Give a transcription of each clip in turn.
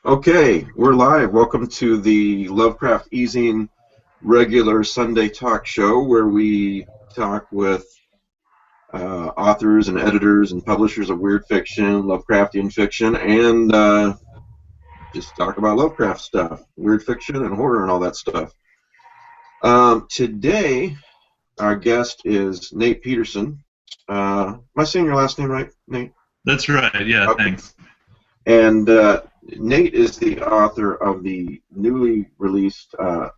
Okay, we're live. Welcome to the Lovecraft eZine regular Sunday talk show where we talk with authors and editors and publishers of weird fiction, Lovecraftian fiction, and just talk about Lovecraft stuff, weird fiction and horror and all that stuff. Today, our guest is Nate Pedersen. Am I saying your last name right, Nate? That's right, yeah, okay. Thanks. And Nate is the author of the newly released the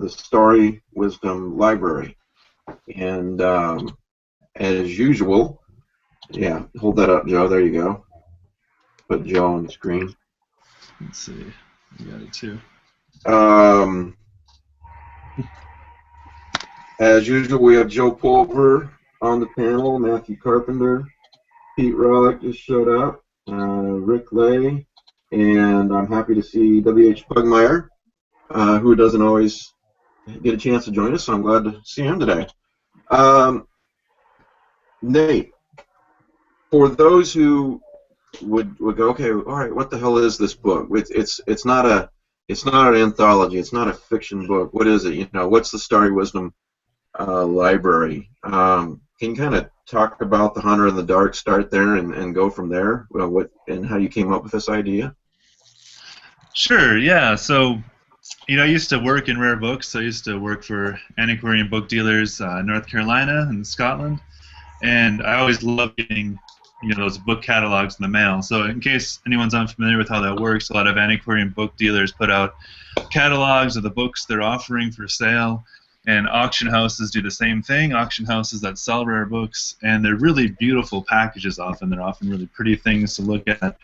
STARRY WISDOM LIBRARY. And as usual, yeah, hold that up, Joe. There you go. Put Joe on the screen. Let's see. You got it too. As usual, we have Joe Pulver on the panel, Matthew Carpenter, Pete Rollick just showed up, Rick Lay, and I'm happy to see W.H. Pugmire, who doesn't always get a chance to join us, so I'm glad to see him today. Nate, for those who would go, okay, all right, what the hell is this book? It's not an anthology. It's not a fiction book. What is it? You know, what's the STARRY WISDOM Library? Can you kind of talk about The Hunter in the Dark, start there, and go from there? Well, what and how you came up with this idea? Sure. Yeah. So, I used to work in rare books. I used to work for antiquarian book dealers, North Carolina and Scotland, and I always loved getting, those book catalogs in the mail. So, in case anyone's unfamiliar with how that works, a lot of antiquarian book dealers put out catalogs of the books they're offering for sale. And auction houses do the same thing, auction houses that sell rare books, and they're really beautiful packages often. They're often really pretty things to look at.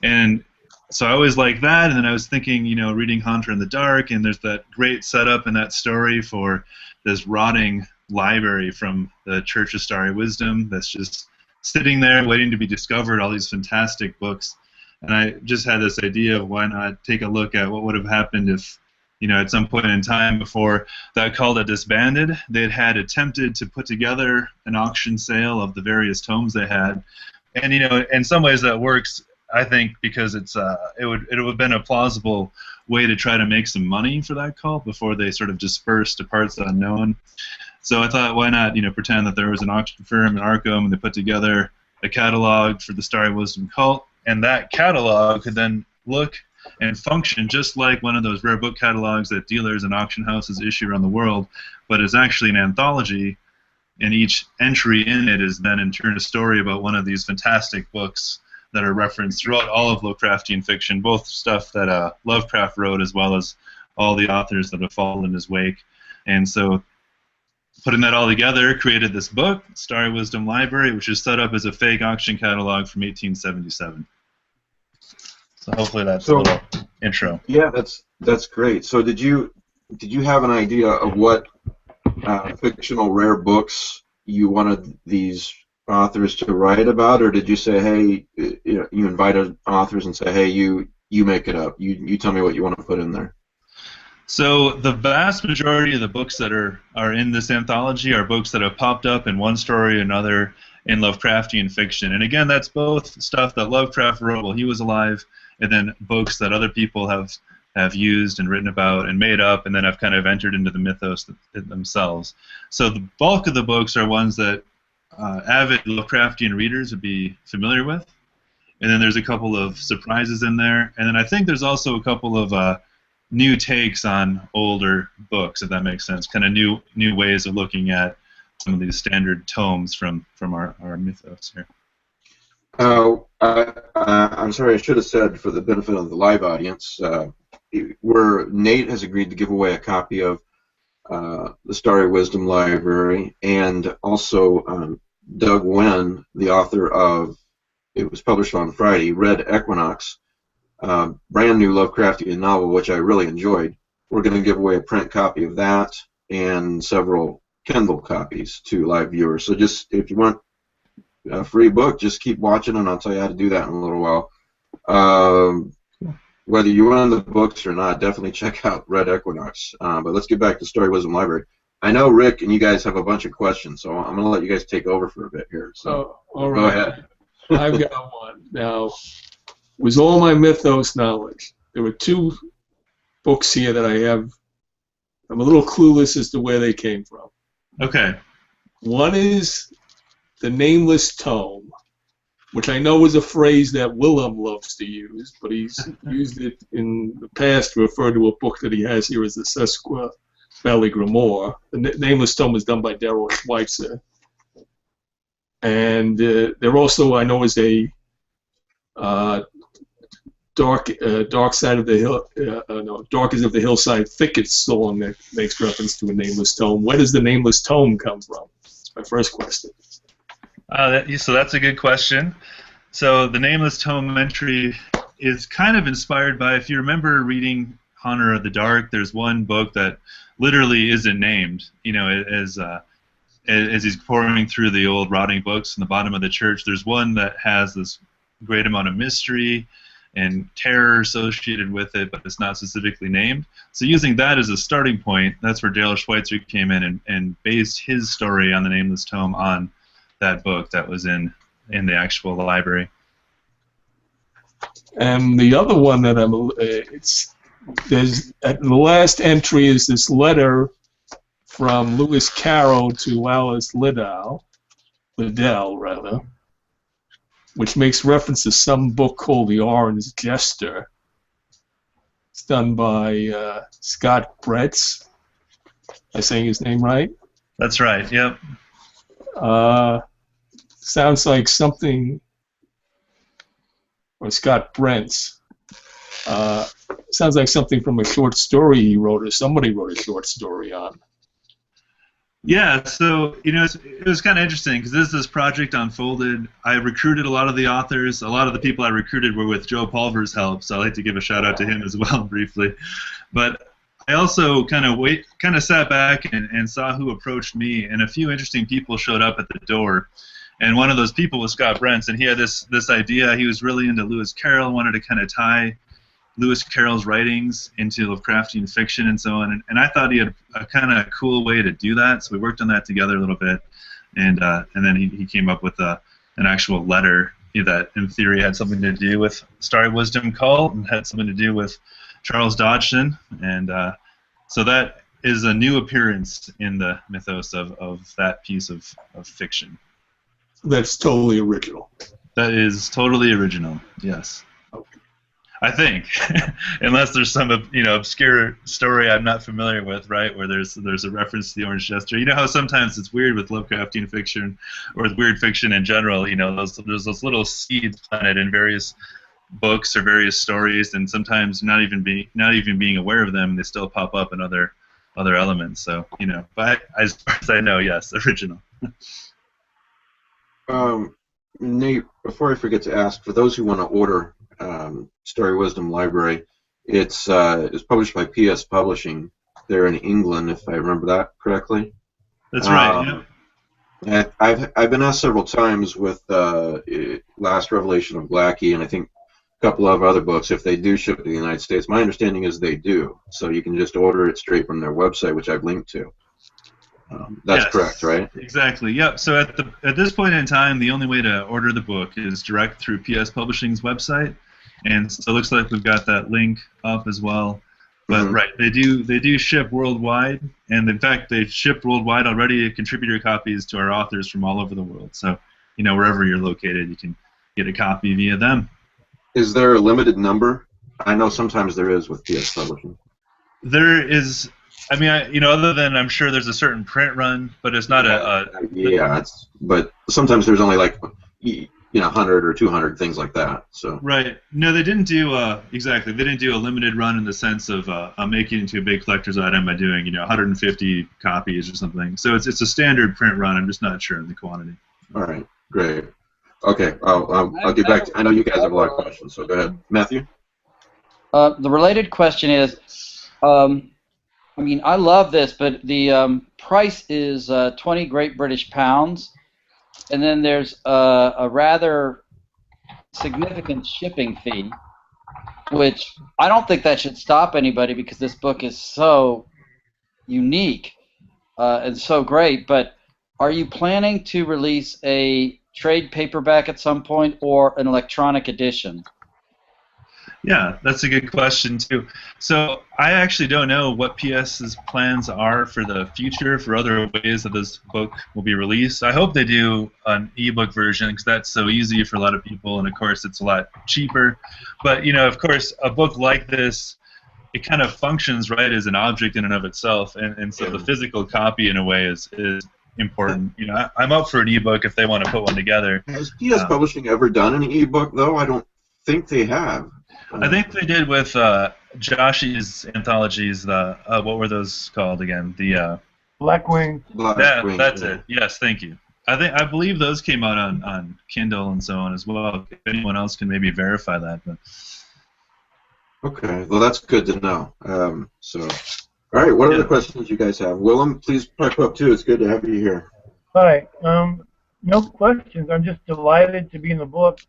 And so I always liked that, and then I was thinking, reading Hunter in the Dark, and there's that great setup in that story for this rotting library from the Church of Starry Wisdom that's just sitting there waiting to be discovered, all these fantastic books. And I just had this idea of why not take a look at what would have happened if, at some point in time before that cult had disbanded, they had attempted to put together an auction sale of the various tomes they had, and in some ways that works, I think, because it would have been a plausible way to try to make some money for that cult before they sort of dispersed to parts unknown. So I thought, why not, pretend that there was an auction firm in Arkham and they put together a catalog for the STARRY WISDOM cult, and that catalog could then look and function just like one of those rare book catalogs that dealers and auction houses issue around the world, but it's actually an anthology, and each entry in it is then in turn a story about one of these fantastic books that are referenced throughout all of Lovecraftian fiction, both stuff that Lovecraft wrote as well as all the authors that have followed in his wake. And so putting that all together created this book, STARRY WISDOM Library, which is set up as a fake auction catalog from 1877. So hopefully that's a little intro. Yeah, that's great. So did you have an idea of what fictional rare books you wanted these authors to write about, or did you say, hey, you invited authors and say, hey, you make it up, you tell me what you want to put in there? So the vast majority of the books that are in this anthology are books that have popped up in one story or another in Lovecraftian fiction, and again, that's both stuff that Lovecraft wrote while he was alive, and then books that other people have used and written about and made up, and then have kind of entered into the mythos themselves. So the bulk of the books are ones that avid Lovecraftian readers would be familiar with, and then there's a couple of surprises in there, and then I think there's also a couple of new takes on older books, if that makes sense, kind of new ways of looking at some of these standard tomes from our mythos here. I'm sorry, I should have said, for the benefit of the live audience, where Nate has agreed to give away a copy of the STARRY WISDOM Library, and also Doug Wen, the author of, it was published on Friday, Red Equinox, brand new Lovecraftian novel, which I really enjoyed. We're going to give away a print copy of that and several Kindle copies to live viewers. So just, if you want a free book, just keep watching, and I'll tell you how to do that in a little while. Whether you own the books or not, definitely check out Red Equinox. But let's get back to STARRY WISDOM Library. I know Rick and you guys have a bunch of questions, so I'm going to let you guys take over for a bit here. So all right. Go ahead. I've got one. Now, with all my mythos knowledge, there were two books here that I have. I'm a little clueless as to where they came from. Okay. One is the Nameless Tome, which I know is a phrase that Willem loves to use, but he's used it in the past to refer to a book that he has here as the Sesqua Valley Grimoire. The Nameless Tome is done by Daryl Schweitzer. And there also, I know, is a Dark Side of the Hill, no, Dark is of the Hillside Thicket song that makes reference to a Nameless Tome. Where does the Nameless Tome come from? That's my first question. So that's a good question. So the Nameless Tome entry is kind of inspired by, if you remember reading Haunter of the Dark, there's one book that literally isn't named, you know, as he's pouring through the old rotting books in the bottom of the church. There's one that has this great amount of mystery and terror associated with it, but it's not specifically named. So using that as a starting point, that's where Daryl Schweitzer came in and based his story on the Nameless Tome on that book that was in the actual library. And the other one that there's at the last entry is this letter from Lewis Carroll to Alice Liddell, which makes reference to some book called The Orange Jester. It's done by Scott Bretz. Am I saying his name right? That's right, yep. Sounds like something, or Scott Brent's. Sounds like something from a short story he wrote, or somebody wrote a short story on. Yeah, so you know, it was kind of interesting because as this project unfolded, I recruited a lot of the authors. A lot of the people I recruited were with Joe Pulver's help, so I'd like to give a shout out to him as well briefly. But I also kind of sat back and saw who approached me, and a few interesting people showed up at the door. And one of those people was Scott Brents, and he had this idea. He was really into Lewis Carroll, wanted to kind of tie Lewis Carroll's writings into Lovecraftian fiction and so on, and I thought he had a kind of cool way to do that, so we worked on that together a little bit, and then he came up with an actual letter that, in theory, had something to do with Starry Wisdom Cult and had something to do with Charles Dodgson, and so that is a new appearance in the mythos of that piece of fiction. That's totally original. That is totally original, yes. I think, unless there's some obscure story I'm not familiar with, right? Where there's a reference to the Orange Jester. You know how sometimes it's weird with Lovecraftian fiction, or with weird fiction in general. You know, there's those little seeds planted in various books or various stories, and sometimes not even being aware of them, they still pop up in other elements. So you know, but as far as I know, yes, original. Nate, before I forget to ask, for those who want to order Starry Wisdom Library, it's published by PS Publishing. They're in England, if I remember that correctly. That's right. Yeah. I've been asked several times with Last Revelation of Blackie, and I think a couple of other books, if they do ship to the United States. My understanding is they do, so you can just order it straight from their website, which I've linked to. That's yes, correct, right? Exactly. Yep. So at this point in time, the only way to order the book is direct through PS Publishing's website, and so it looks like we've got that link up as well. But right, they do ship worldwide, and in fact, they've shipped worldwide already contributor copies to our authors from all over the world. So you know, wherever you're located, you can get a copy via them. Is there a limited number? I know sometimes there is with PS Publishing. There is. I mean, other than I'm sure there's a certain print run, but it's not but sometimes there's only like 100 or 200 things like that. So right. No, they didn't do exactly. They didn't do a limited run in the sense of making it into a big collector's item by doing 150 copies or something. So it's a standard print run. I'm just not sure in the quantity. All right. Great. Okay. I'll get back to. I know you guys have a lot of questions, so go ahead, Matthew. The related question is. I mean, I love this, but the price is 20 Great British Pounds, and then there's a rather significant shipping fee, which I don't think that should stop anybody because this book is so unique and so great. But are you planning to release a trade paperback at some point or an electronic edition? Yeah, that's a good question too. So I actually don't know what PS's plans are for the future for other ways that this book will be released. I hope they do an ebook version because that's so easy for a lot of people, and of course it's a lot cheaper. But you know, of course, a book like this, it kind of functions right as an object in and of itself, and so the physical copy in a way is important. You know, I'm up for an ebook if they want to put one together. Has PS Publishing ever done an ebook though? I don't think they have. I think they did with Josh's anthologies. The what were those called again? The Blackwing. Blackwing, that's it. Yes, thank you. I believe those came out on Kindle and so on as well. If anyone else can maybe verify that. But. Okay, well that's good to know. So, all right, what other questions you guys have? Willem, please pipe up too. It's good to have you here. Hi. No questions. I'm just delighted to be in the book.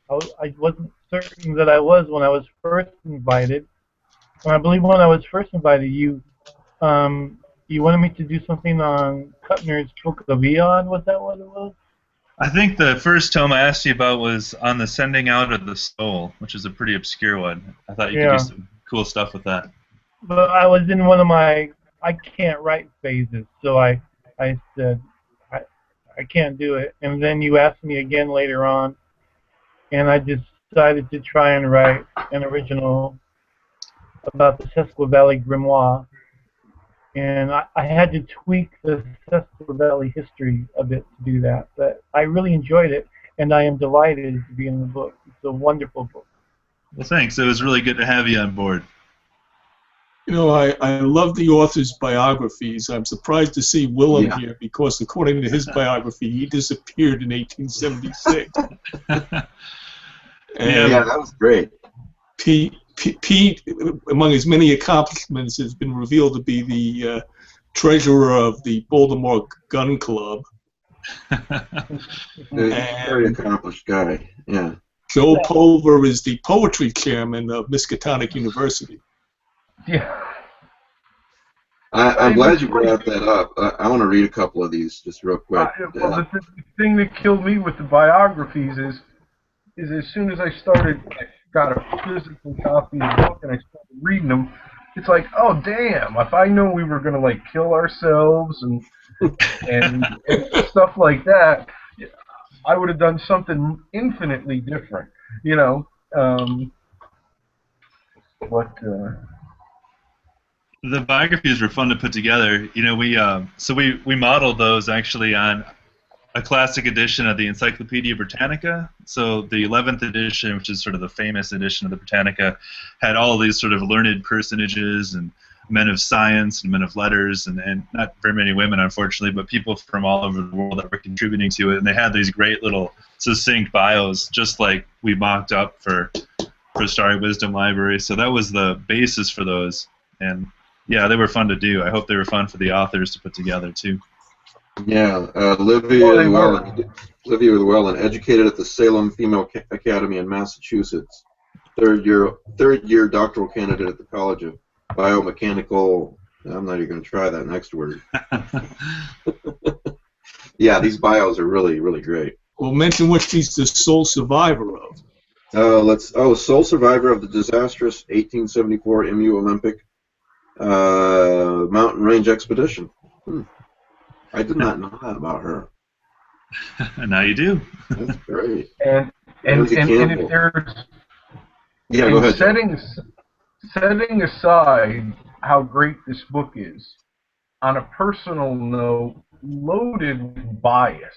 I wasn't certain that I was when I was first invited. And I believe when I was first invited, you wanted me to do something on Kuttner's Book of Eon. Was that what it was? I think the first tome I asked you about was on the Sending Out of the Soul, which is a pretty obscure one. I thought you could do some cool stuff with that. But I was in one of my I can't write phases, so I said I can't do it. And then you asked me again later on, and I decided to try and write an original about the Sesqua Valley Grimoire. And I had to tweak the Sesqua Valley history a bit to do that. But I really enjoyed it, and I am delighted to be in the book. It's a wonderful book. Well, thanks. It was really good to have you on board. You know, I love the author's biographies. I'm surprised to see Willem here because, according to his biography, he disappeared in 1876. Yeah, that was great. Pete, among his many accomplishments, has been revealed to be the treasurer of the Baltimore Gun Club. Very accomplished guy, yeah. Joe Pulver is the poetry chairman of Miskatonic University. Yeah. I'm glad you brought that up. I want to read a couple of these just real quick. Well, the thing that killed me with the biographies is as soon as I got a physical copy of the book and I started reading them, it's like, oh damn! If I knew we were gonna like kill ourselves and stuff like that, I would have done something infinitely different, you know. The biographies were fun to put together. You know, we modeled those actually on a classic edition of the Encyclopedia Britannica. So the 11th edition, which is sort of the famous edition of the Britannica, had all these sort of learned personages and men of science and men of letters, and not very many women, unfortunately, but people from all over the world that were contributing to it. And they had these great little succinct bios, just like we mocked up for Starry Wisdom Library. So that was the basis for those. And yeah, they were fun to do. I hope they were fun for the authors to put together too. Yeah, Livia Llewellyn, educated at the Salem Female Academy in Massachusetts. Third year doctoral candidate at the College of Biomechanical. I'm not even going to try that next word. Yeah, these bios are really, really great. Well, mention what she's the sole survivor of. Sole survivor of the disastrous 1874 MU Olympic mountain range expedition. I did not know that about her. Now you do. That's great. And if there's go ahead. Setting aside how great this book is, on a personal note, loaded with bias.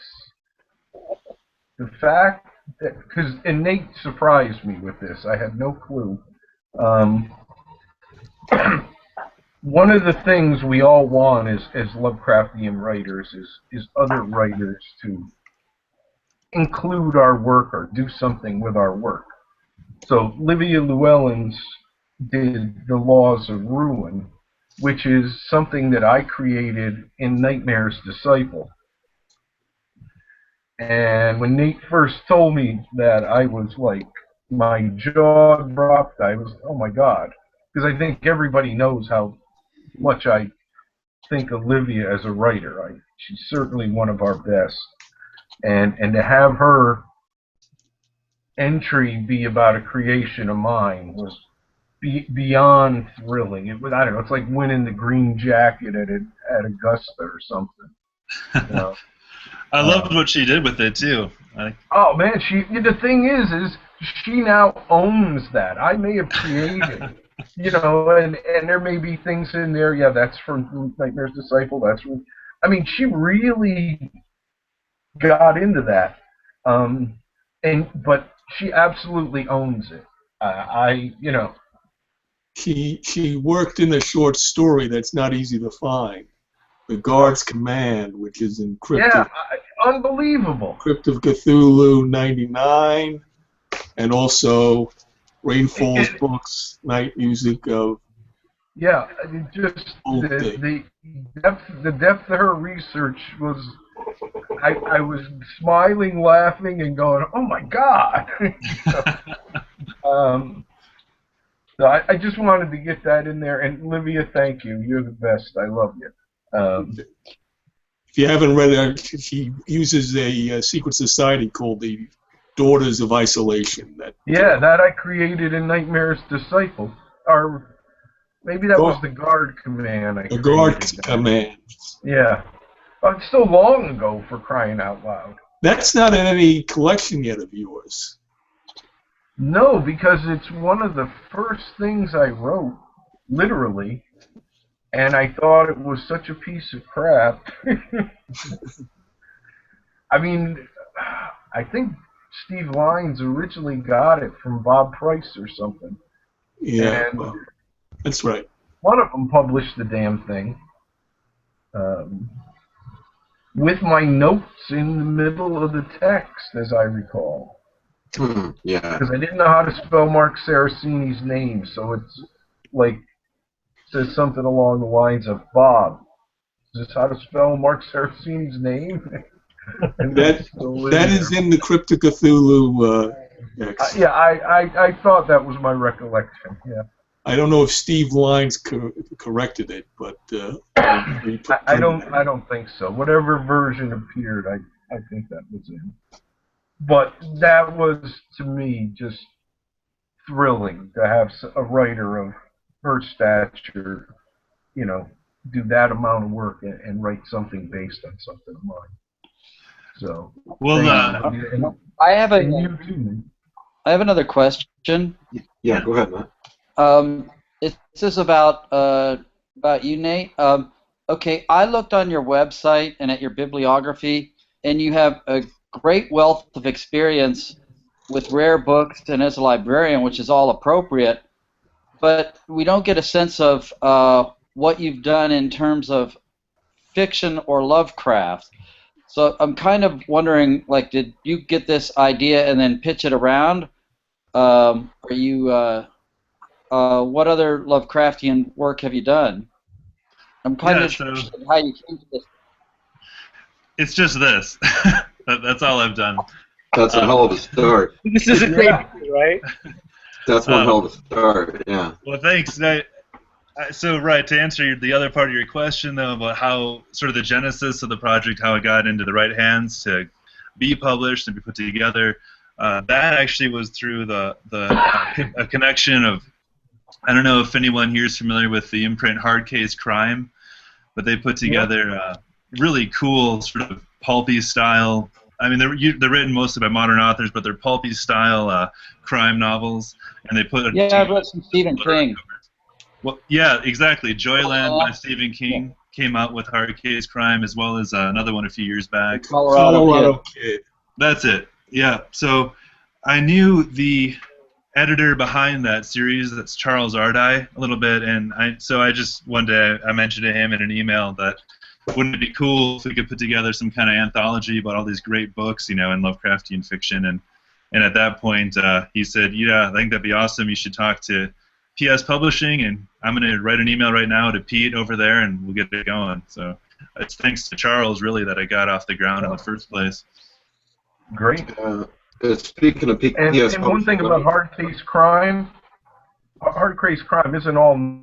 The fact that, and Nate surprised me with this, I had no clue. One of the things we all want as Lovecraftian writers is other writers to include our work or do something with our work. So Livia Llewellyn's did The Laws of Ruin, which is something that I created in Nightmare's Disciple. And when Nate first told me that, I was like, my jaw dropped. I was, oh my God. Because I think everybody knows how much I think of Livia as a writer. She's certainly one of our best. And to have her entry be about a creation of mine was beyond thrilling. It was, I don't know, it's like winning the green jacket at Augusta or something. You know? I loved what she did with it too. Oh man, the thing is she now owns that. I may have created, you know, and there may be things in there. Yeah, that's from Nightmare's Disciple. That's from. I mean, she really got into that, but she absolutely owns it. You know. She worked in a short story that's not easy to find. The Guard's Command, which is in Crypt of, unbelievable. Crypt of Cthulhu 99, and also Rainfall's books, Night Music of. Yeah, just the depth of her research was. I was smiling, laughing, and going, "Oh my God!" So I just wanted to get that in there. And Livia, thank you. You're the best. I love you. If you haven't read it, she uses a secret society called the Daughters of Isolation. That I created in Nightmare's Disciple. Or maybe that was the Guard Command. The Guard Command. Yeah. It's so long ago, for crying out loud. That's not in any collection yet of yours. No, because it's one of the first things I wrote, literally. And I thought it was such a piece of crap. I mean, I think Steve Lyons originally got it from Bob Price or something. Yeah, and well, that's right. One of them published the damn thing with my notes in the middle of the text, as I recall. Yeah. Because I didn't know how to spell Mark Saraceni's name, so it's like... says something along the lines of, Bob, is this how to spell Mark Saraceni's name? that is in the Crypt of Cthulhu text. Yeah, I thought that was my recollection, yeah. I don't know if Steve Lyons corrected it, but I don't think so. Whatever version appeared, I think that was in. But that was, to me, just thrilling to have a writer of her stature, you know, do that amount of work and write something based on something of mine. So, well, I have another question. Yeah, go ahead, Matt. This is about you, Nate. Okay, I looked on your website and at your bibliography, and you have a great wealth of experience with rare books and as a librarian, which is all appropriate. But we don't get a sense of what you've done in terms of fiction or Lovecraft. So I'm kind of wondering, like, did you get this idea and then pitch it around? What other Lovecraftian work have you done? I'm kind of interested in how you came to this. It's just this. That's all I've done. That's a hell of a start. This is a great movie, right? That's one hell of a start, yeah. Well, thanks. So, right, to answer the other part of your question, though, about how sort of the genesis of the project, how it got into the right hands to be published and be put together, that actually was through a connection of, I don't know if anyone here is familiar with the imprint Hard Case Crime, but they put together really cool sort of pulpy style. I mean, they're written mostly by modern authors, but they're pulpy style crime novels, and they put. I've read some Stephen King. Well, yeah, exactly. Joyland by Stephen King came out with Hard Case Crime, as well as another one a few years back. Colorado Kid. That's it. Yeah. So I knew the editor behind that series. That's Charles Ardai a little bit, and so I just one day I mentioned to him in an email that wouldn't it be cool if we could put together some kind of anthology about all these great books, you know, in Lovecraftian fiction, and at that point he said, yeah, I think that'd be awesome. You should talk to PS Publishing, and I'm going to write an email right now to Pete over there, and we'll get it going. So it's thanks to Charles, really, that I got off the ground in the first place. Great. Speaking of PS Publishing, and one thing about Hard Case Crime isn't all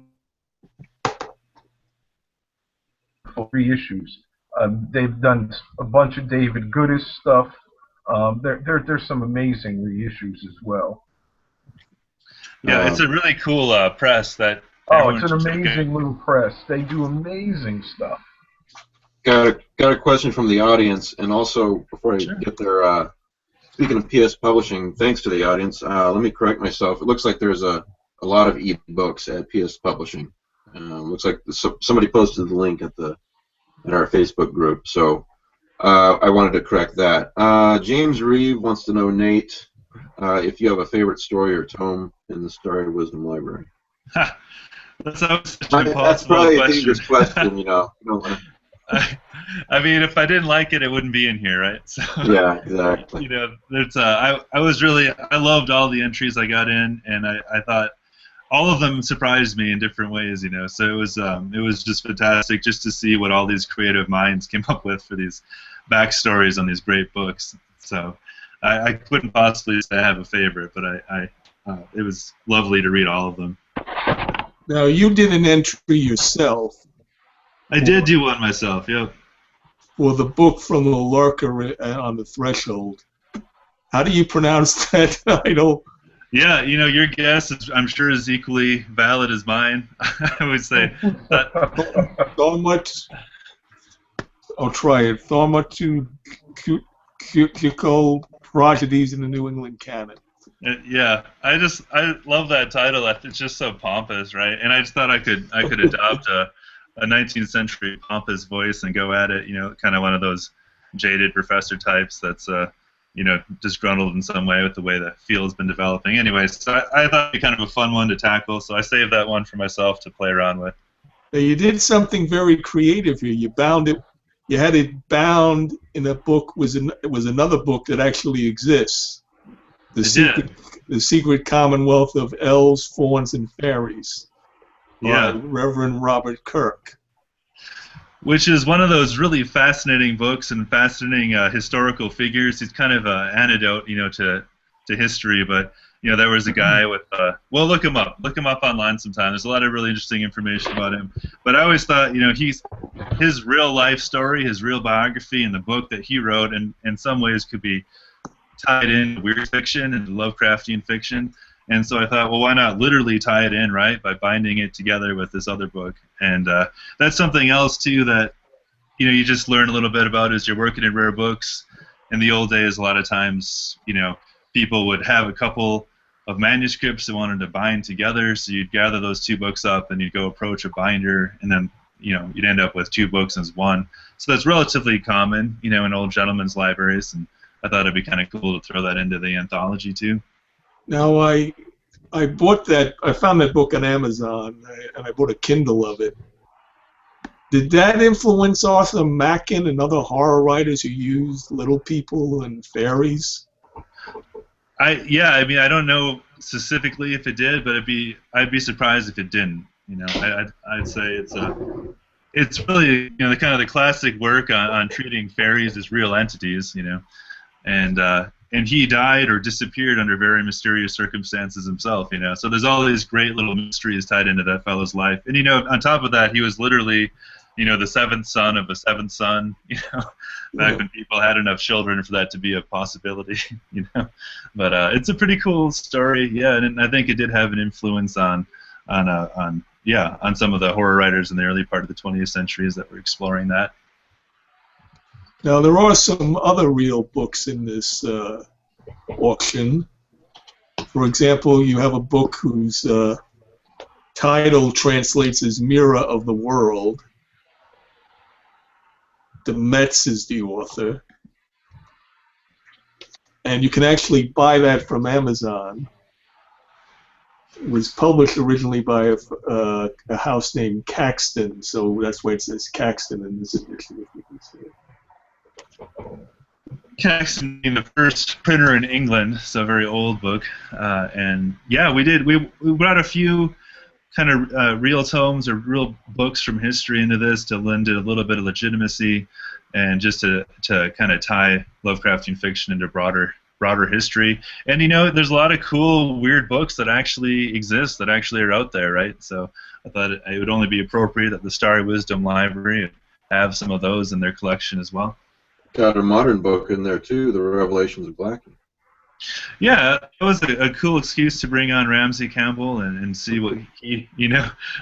3 issues. They've done a bunch of David Goodis stuff. There's some amazing reissues as well. Yeah, it's a really cool press that. Oh, it's an amazing little press. They do amazing stuff. Got a question from the audience, and also before I get there, speaking of PS Publishing, thanks to the audience. Let me correct myself. It looks like there's a lot of e-books at PS Publishing. Looks like somebody posted the link at our Facebook group. So I wanted to correct that. James Reeve wants to know, Nate, if you have a favorite story or tome in the Starry Wisdom Library. That's probably a dangerous question, you know. I mean, if I didn't like it, it wouldn't be in here, right? So, yeah, exactly. You know, I loved all the entries I got in, and I thought all of them surprised me in different ways, you know. So it was just fantastic just to see what all these creative minds came up with for these backstories on these great books. So I couldn't possibly say I have a favorite, but it was lovely to read all of them. Now, you did an entry yourself. I did do one myself, yep. For the book From the Lurker on the Threshold. How do you pronounce that title? Yeah, you know, your guess, I'm sure, is equally valid as mine. I would say that. I'll try it. Thaumaturgical Tragedies in the New England Canon. Yeah, I love that title. It's just so pompous, right? And I just thought I could adopt a 19th century pompous voice and go at it. You know, kind of one of those jaded professor types that's you know, disgruntled in some way with the way the field's been developing. Anyway, so I thought it'd be kind of a fun one to tackle. So I saved that one for myself to play around with. Now, you did something very creative here. You bound it. You had it bound in a book. It was another book that actually exists. The Secret Commonwealth of Elves, Fauns, and Fairies. Yeah. By Reverend Robert Kirk. Which is one of those really fascinating books and fascinating historical figures. He's kind of an antidote, you know, to history. But you know, there was a guy with. Well, look him up. Look him up online sometime. There's a lot of really interesting information about him. But I always thought, you know, his real life story, his real biography, and the book that he wrote, and in some ways could be tied in weird fiction and Lovecraftian fiction. And so I thought, well, why not literally tie it in, right, by binding it together with this other book? And that's something else, too, that, you know, you just learn a little bit about as you're working in rare books. In the old days, a lot of times, you know, people would have a couple of manuscripts they wanted to bind together, so you'd gather those two books up and you'd go approach a binder, and then, you know, you'd end up with two books as one. So that's relatively common, you know, in old gentlemen's libraries, and I thought it'd be kind of cool to throw that into the anthology, too. Now, I bought that. I found that book on Amazon, and I bought a Kindle of it. Did that influence Arthur Machen and other horror writers who used little people and fairies? Yeah, I mean, I don't know specifically if it did, but I'd be surprised if it didn't. You know, I'd say it's really, you know, the kind of the classic work on treating fairies as real entities, you know, and he died or disappeared under very mysterious circumstances himself, you know. So there's all these great little mysteries tied into that fellow's life. And, you know, on top of that, he was literally, you know, the seventh son of a seventh son, you know, back when people had enough children for that to be a possibility, you know. But it's a pretty cool story, yeah, and I think it did have an influence on some of the horror writers in the early part of the 20th centuries that were exploring that. Now, there are some other real books in this auction. For example, you have a book whose title translates as Mirror of the World. De Metz is the author. And you can actually buy that from Amazon. It was published originally by a house named Caxton, so that's why it says Caxton in this edition, if you can see it. Caxton being the first printer in England, so a very old book, and yeah, we brought a few kind of real tomes or real books from history into this to lend it a little bit of legitimacy, and just to kind of tie Lovecraftian fiction into broader history. And you know, there's a lot of cool, weird books that actually exist, that actually are out there, right? So I thought it would only be appropriate that the Starry Wisdom Library have some of those in their collection as well. Got a modern book in there too, The Revelations of Blackie. Yeah, it was a cool excuse to bring on Ramsey Campbell and see what he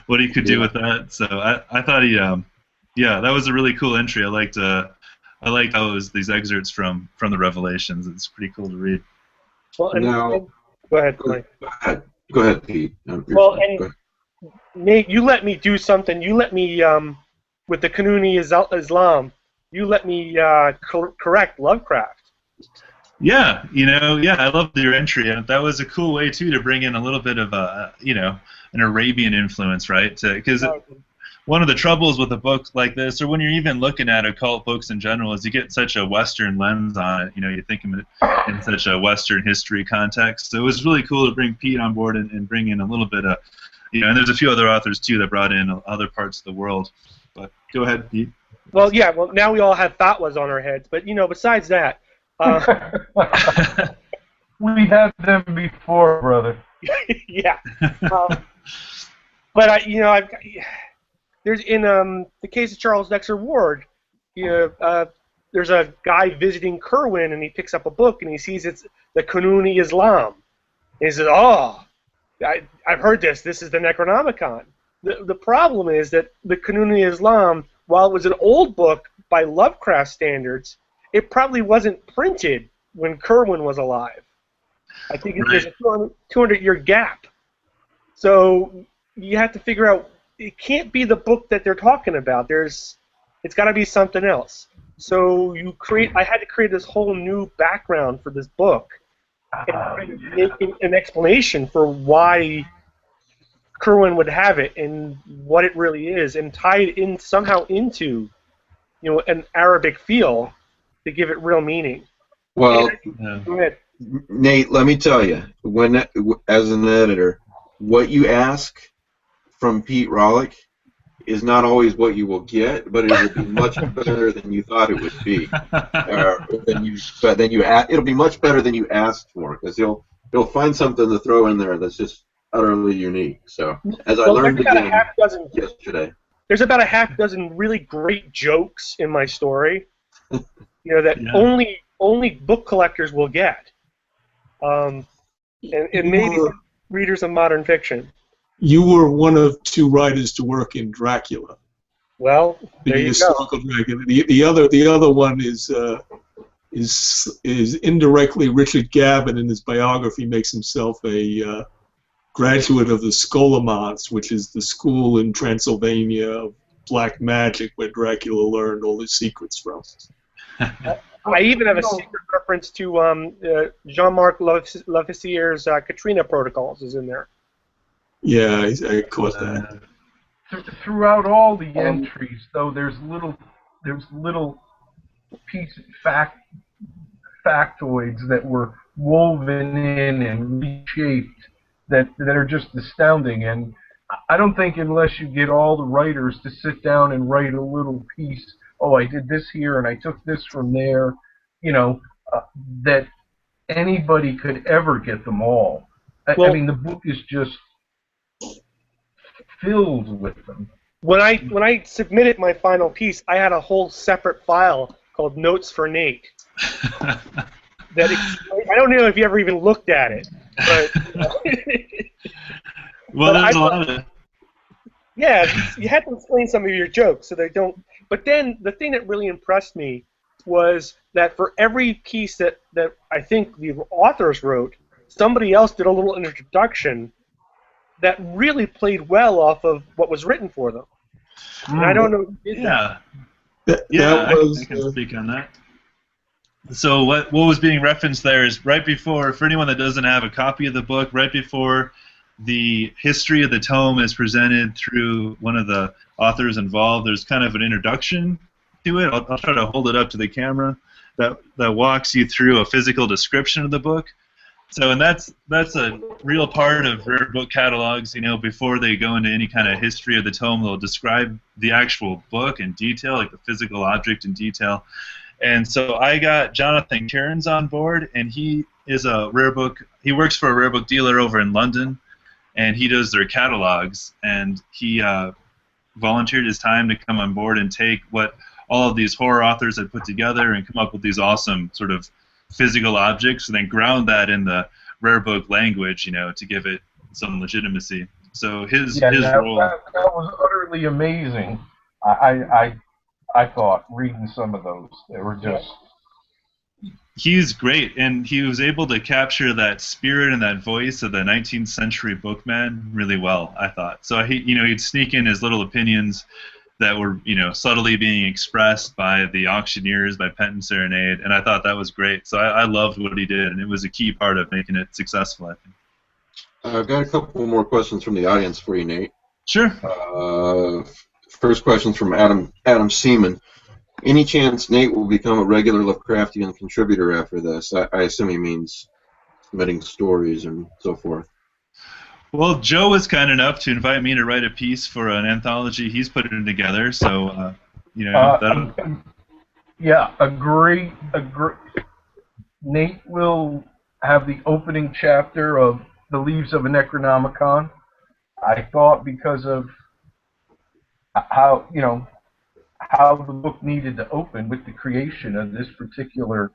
what he could do with that. So I thought he yeah, that was a really cool entry. I liked how it was these excerpts from the Revelations. It's pretty cool to read. Well, Now, go ahead, Mike. Go ahead, Pete. Well, and Nate, you let me do something. You let me with the Kanuni Islam. You let me correct Lovecraft. Yeah, I loved your entry, and that was a cool way too to bring in a little bit of an Arabian influence, right? Because one of the troubles with a book like this, or when you're even looking at occult books in general, is you get such a Western lens on it. You think of it in such a Western history context. So it was really cool to bring Pete on board and bring in a little bit of, and there's a few other authors too that brought in other parts of the world. But go ahead, Pete. Well, yeah. Well, now we all have fatwas on our heads, but besides that. We had them before, brother. Yeah. But there's in the case of Charles Dexter Ward, there's a guy visiting Kerwin and he picks up a book and he sees it's the Kanuni Islam. And he says, "Oh, I've heard this. This is the Necronomicon." The problem is that the Kanuni Islam, while it was an old book by Lovecraft standards, it probably wasn't printed when Kerwin was alive. I think there's a 200-year gap. So you have to figure out, it can't be the book that they're talking about. It's got to be something else. So I had to create this whole new background for this book and make an explanation for why Kerwin would have it and what it really is, and tie it in somehow into an Arabic feel to give it real meaning. Well, Go ahead. Nate, let me tell you, as an editor, what you ask from Pete Rawlik is not always what you will get, but it will be much better than you thought it would be. It'll be much better than you asked for, because he'll find something to throw in there that's just utterly unique. So, as I learned again yesterday, there's about a half dozen really great jokes in my story. That only book collectors will get, and maybe readers of modern fiction. You were one of two writers to work in Dracula. Well, there you historical go. Dracula. The other one is indirectly Richard Gavin in his biography makes himself a graduate of the Scholomance, which is the school in Transylvania of black magic where Dracula learned all his secrets from. I even have a secret reference to Jean-Marc Lavoisier's Katrina Protocols is in there. Yeah, I caught that. Throughout all the entries, though, there's little factoids that were woven in and reshaped that are just astounding. And I don't think unless you get all the writers to sit down and write a little piece, oh, I did this here and I took this from there, that anybody could ever get them all. I mean, the book is just filled with them. When I submitted my final piece, I had a whole separate file called Notes for Nate. I don't know if you ever even looked at it, but well, there's a lot of. Yeah, you had to explain some of your jokes so they don't. But then the thing that really impressed me was that for every piece that I think the authors wrote, somebody else did a little introduction that really played well off of what was written for them. And I don't know who did that. I can speak on that. So what was being referenced there is right before, for anyone that doesn't have a copy of the book, right before the history of the tome is presented through one of the authors involved, there's kind of an introduction to it. I'll try to hold it up to the camera that walks you through a physical description of the book. So, and that's a real part of rare book catalogs. Before they go into any kind of history of the tome, they'll describe the actual book in detail, like the physical object in detail. And so I got Jonathan Cairns on board, and he is a rare book. He works for a rare book dealer over in London, and he does their catalogs. And he volunteered his time to come on board and take what all of these horror authors had put together and come up with these awesome sort of physical objects, and then ground that in the rare book language, to give it some legitimacy. So his role. That was utterly amazing. I thought reading some of those, they were just. He's great, and he was able to capture that spirit and that voice of the 19th century bookman really well, I thought. So he'd sneak in his little opinions that were, subtly being expressed by the auctioneers, by Pet and Serenade, and I thought that was great. So I loved what he did, and it was a key part of making it successful, I think. I've got a couple more questions from the audience for you, Nate. Sure. First question's from Adam Seaman. Any chance Nate will become a regular Lovecraftian contributor after this? I assume he means submitting stories and so forth. Well, Joe was kind enough to invite me to write a piece for an anthology he's putting together, so, Yeah, agree. Nate will have the opening chapter of The Leaves of a Necronomicon. I thought because of how the book needed to open with the creation of this particular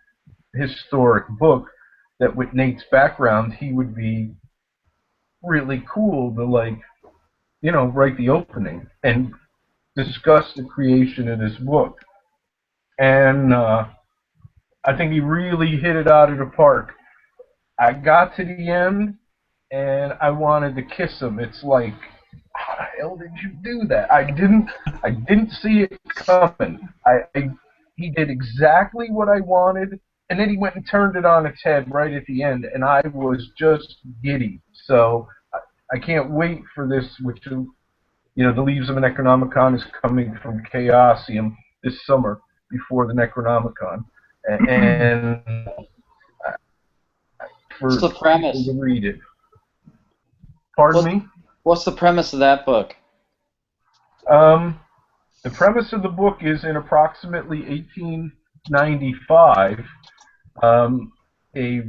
historic book, that with Nate's background, he would be really cool to, write the opening and discuss the creation of this book. And I think he really hit it out of the park. I got to the end, and I wanted to kiss him. It's like, how the hell did you do that? I didn't see it coming. He did exactly what I wanted, and then he went and turned it on its head right at the end, and I was just giddy. So I can't wait for this, which, The Leaves of a Necronomicon is coming from Chaosium this summer before the Necronomicon, and what's the premise? People to read it. Pardon me? What's the premise of that book? The premise of the book is in approximately 1895, a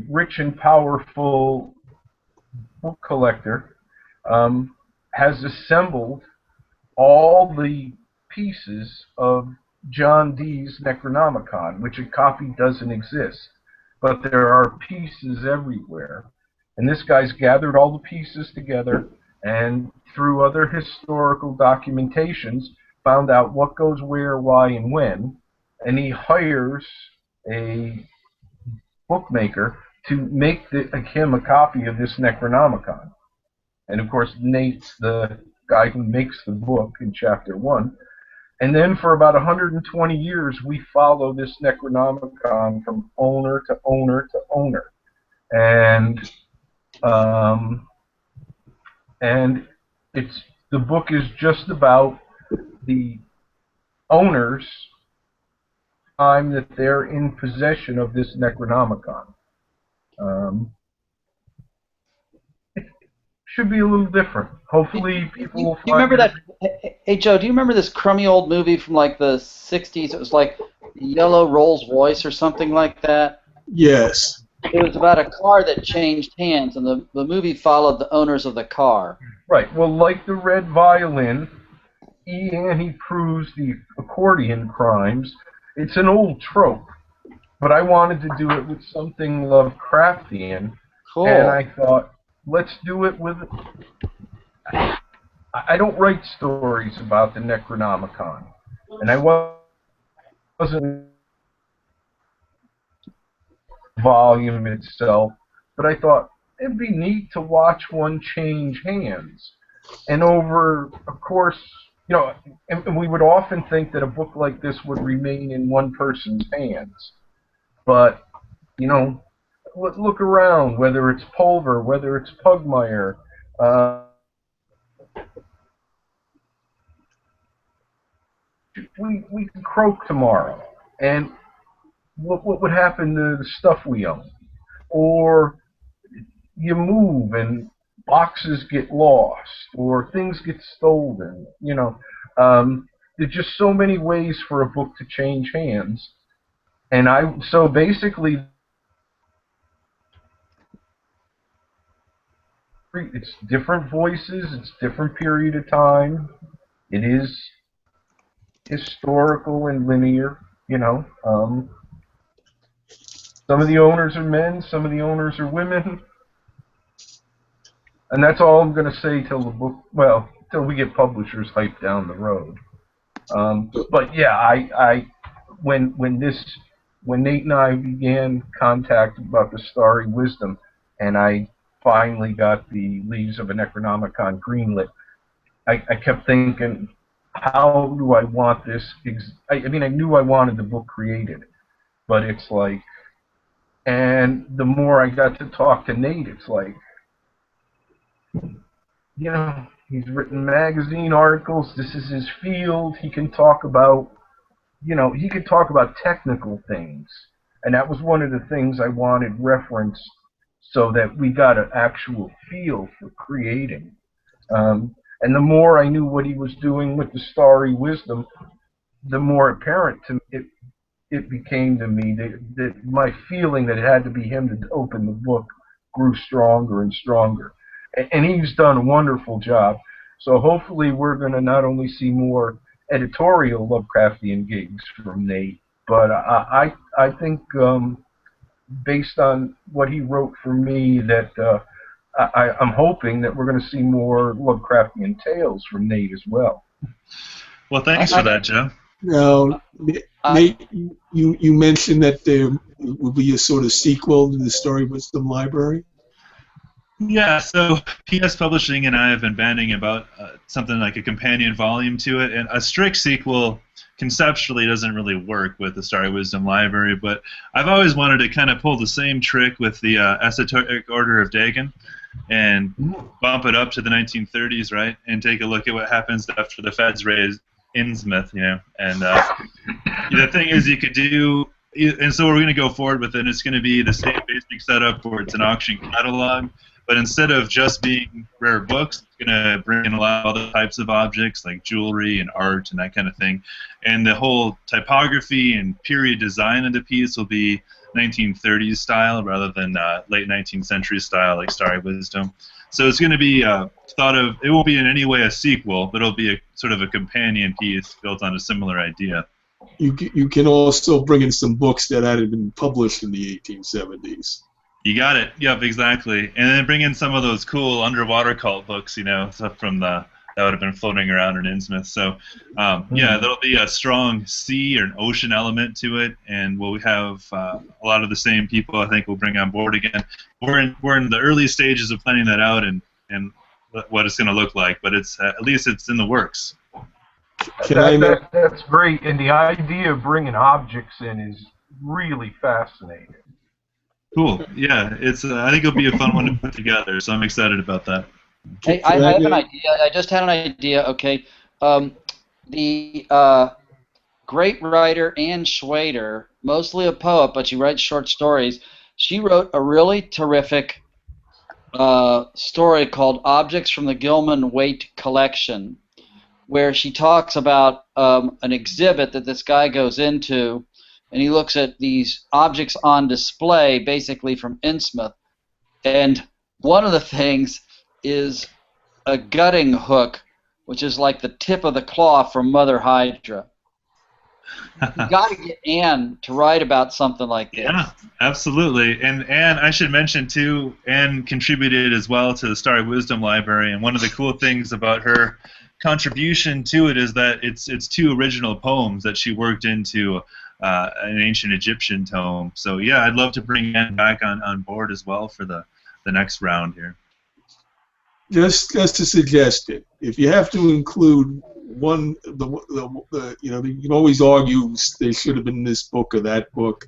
rich and powerful book collector has assembled all the pieces of John Dee's Necronomicon, which a copy doesn't exist, but there are pieces everywhere. And this guy's gathered all the pieces together, and through other historical documentations, found out what goes where, why, and when, and he hires a bookmaker to make him a copy of this Necronomicon. And of course, Nate's the guy who makes the book in Chapter 1. And then for about 120 years, we follow this Necronomicon from owner to owner to owner. And the book is just about the owners' time that they're in possession of this Necronomicon. It should be a little different. Hopefully, people will find. Do you remember that? Hey Joe, do you remember this crummy old movie from like the '60s? It was like Yellow Rolls Royce or something like that. Yes. It was about a car that changed hands, and the movie followed the owners of the car. Right. Well, like the Red Violin, he proves the accordion crimes. It's an old trope, but I wanted to do it with something Lovecraftian. Cool. And I thought, let's do it with. I don't write stories about the Necronomicon, and I wasn't volume itself, but I thought it'd be neat to watch one change hands. And over a course, and we would often think that a book like this would remain in one person's hands. But, look around, whether it's Pulver, whether it's Pugmire, we can croak tomorrow. And what would happen to the stuff we own? Or you move and boxes get lost, or things get stolen. There's just so many ways for a book to change hands. And so basically, it's different voices, it's different period of time. It is historical and linear. You know, some of the owners are men, some of the owners are women, and that's all I'm going to say till the book. Well, till we get publishers hype down the road. But yeah, when Nate and I began contact about the Starry Wisdom, and I finally got the Leaves of a Necronomicon greenlit, I kept thinking, how do I want this? I mean, I knew I wanted the book created, but it's like, and the more I got to talk to Nate, it's like, you know, he's written magazine articles. This is his field. He can talk about, you know, he could talk about technical things. And that was one of the things I wanted referenced so that we got an actual feel for creating. And the more I knew what he was doing with the Starry Wisdom, the more apparent to it became to me that my feeling that it had to be him to open the book grew stronger and stronger. And he's done a wonderful job. So hopefully we're going to not only see more editorial Lovecraftian gigs from Nate, but I think based on what he wrote for me, that I'm hoping that we're going to see more Lovecraftian tales from Nate as well. Well, thanks for that, Joe. Now, Nate, you mentioned that there will be a sort of sequel to the Starry Wisdom Library. Yeah, so PS Publishing and I have been banding about something like a companion volume to it, and a strict sequel conceptually doesn't really work with the Starry Wisdom Library, but I've always wanted to kind of pull the same trick with the Esoteric Order of Dagon and bump it up to the 1930s, right, and take a look at what happens after the feds raise Innsmouth, you know, and the thing is you could do, and so we're going to go forward with it, and it's going to be the same basic setup where it's an auction catalog, but instead of just being rare books, it's going to bring in a lot of other types of objects like jewelry and art and that kind of thing. And the whole typography and period design of the piece will be 1930s style rather than late 19th century style like Starry Wisdom. So it's going to be thought of, it won't be in any way a sequel, but it'll be a sort of a companion piece built on a similar idea. You can also bring in some books that had been published in the 1870s. You got it. Yep, exactly. And then bring in some of those cool underwater cult books, you know, stuff from that would have been floating around in Innsmouth. So, yeah, there'll be a strong sea or an ocean element to it, and we'll have a lot of the same people I think we'll bring on board again. We're in the early stages of planning that out and what it's going to look like, but it's at least it's in the works. That's great, and the idea of bringing objects in is really fascinating. Cool. Yeah, it's. I think it'll be a fun one to put together. So I'm excited about that. Hey, I have an idea. I just had an idea. Okay, the great writer Anne Schwader, mostly a poet, but she writes short stories. She wrote a really terrific story called "Objects from the Gilman Waite Collection," where she talks about an exhibit that this guy goes into. And he looks at these objects on display, basically from Innsmouth. And one of the things is a gutting hook, which is like the tip of the claw from Mother Hydra. You got to get Anne to write about something like this. Yeah, absolutely. And Anne, I should mention too, Anne contributed as well to the Starry Wisdom Library. And one of the cool things about her contribution to it is that it's two original poems that she worked into an ancient Egyptian tome. So yeah, I'd love to bring Anne back on board as well for the next round here. Just a suggestion. If you have to include one, you know, you can always argue they should have been in this book or that book.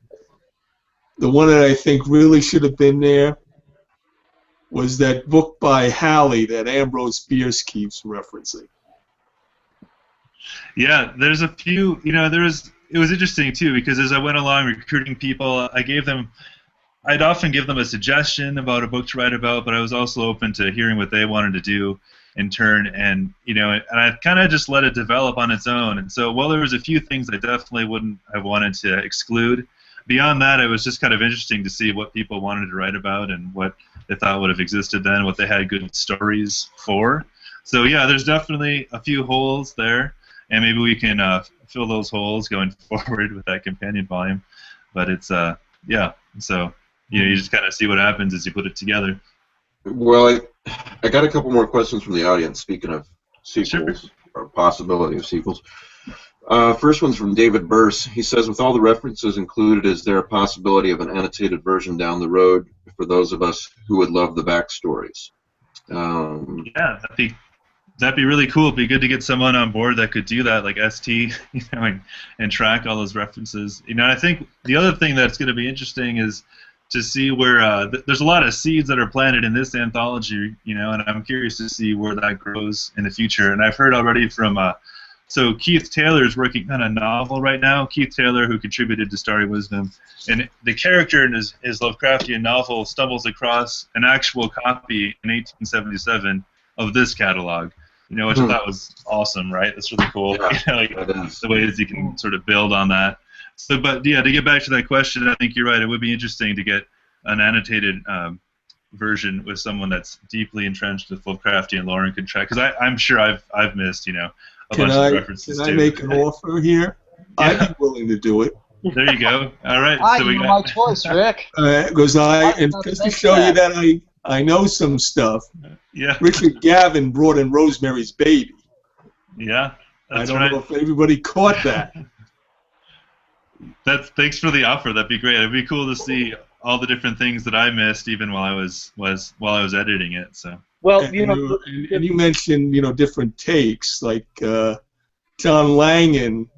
The one that I think really should have been there was that book by Hale that Ambrose Bierce keeps referencing. Yeah, there's a few, you know, it was interesting too because as I went along recruiting people, I'd often give them a suggestion about a book to write about, but I was also open to hearing what they wanted to do in turn, and you know, and I kind of just let it develop on its own. And so, while there was a few things I definitely wouldn't have wanted to exclude, beyond that, it was just kind of interesting to see what people wanted to write about and what they thought would have existed then, what they had good stories for. So yeah, there's definitely a few holes there. and maybe we can fill those holes going forward with that companion volume. But it's yeah, so you just kind of see what happens as you put it together. Well, I got a couple more questions from the audience. Speaking of sequels or possibility of sequels. First one's from David Burse. He says, with all the references included, is there a possibility of an annotated version down the road for those of us who would love the backstories? Yeah, that'd be really cool. It'd be good to get someone on board that could do that, like ST, and track all those references. I think the other thing that's going to be interesting is to see where there's a lot of seeds that are planted in this anthology, and I'm curious to see where that grows in the future. And I've heard already from so Keith Taylor is working on a novel right now. Keith Taylor, who contributed to Starry Wisdom, and the character in his Lovecraftian novel stumbles across an actual copy in 1877 of this catalog, which I thought was awesome, right? That's really cool. Yeah, the ways you can sort of build on that. So, but yeah, to get back to that question, I think you're right. It would be interesting to get an annotated version with someone that's deeply entrenched with Lovecraftian lore and could track. Because I'm sure I've missed, a bunch of references. Can I make an offer here? Yeah. I'd be willing to do it. There you go. All right. So we got my choice, Rick. Because just to show you that I know some stuff. Yeah. Richard Gavin brought in Rosemary's Baby. Yeah. I don't know if everybody caught that. Thanks for the offer. That'd be great. It'd be cool to see all the different things that I missed, even while I was editing it. So. Well, and you mentioned different takes, like John Langan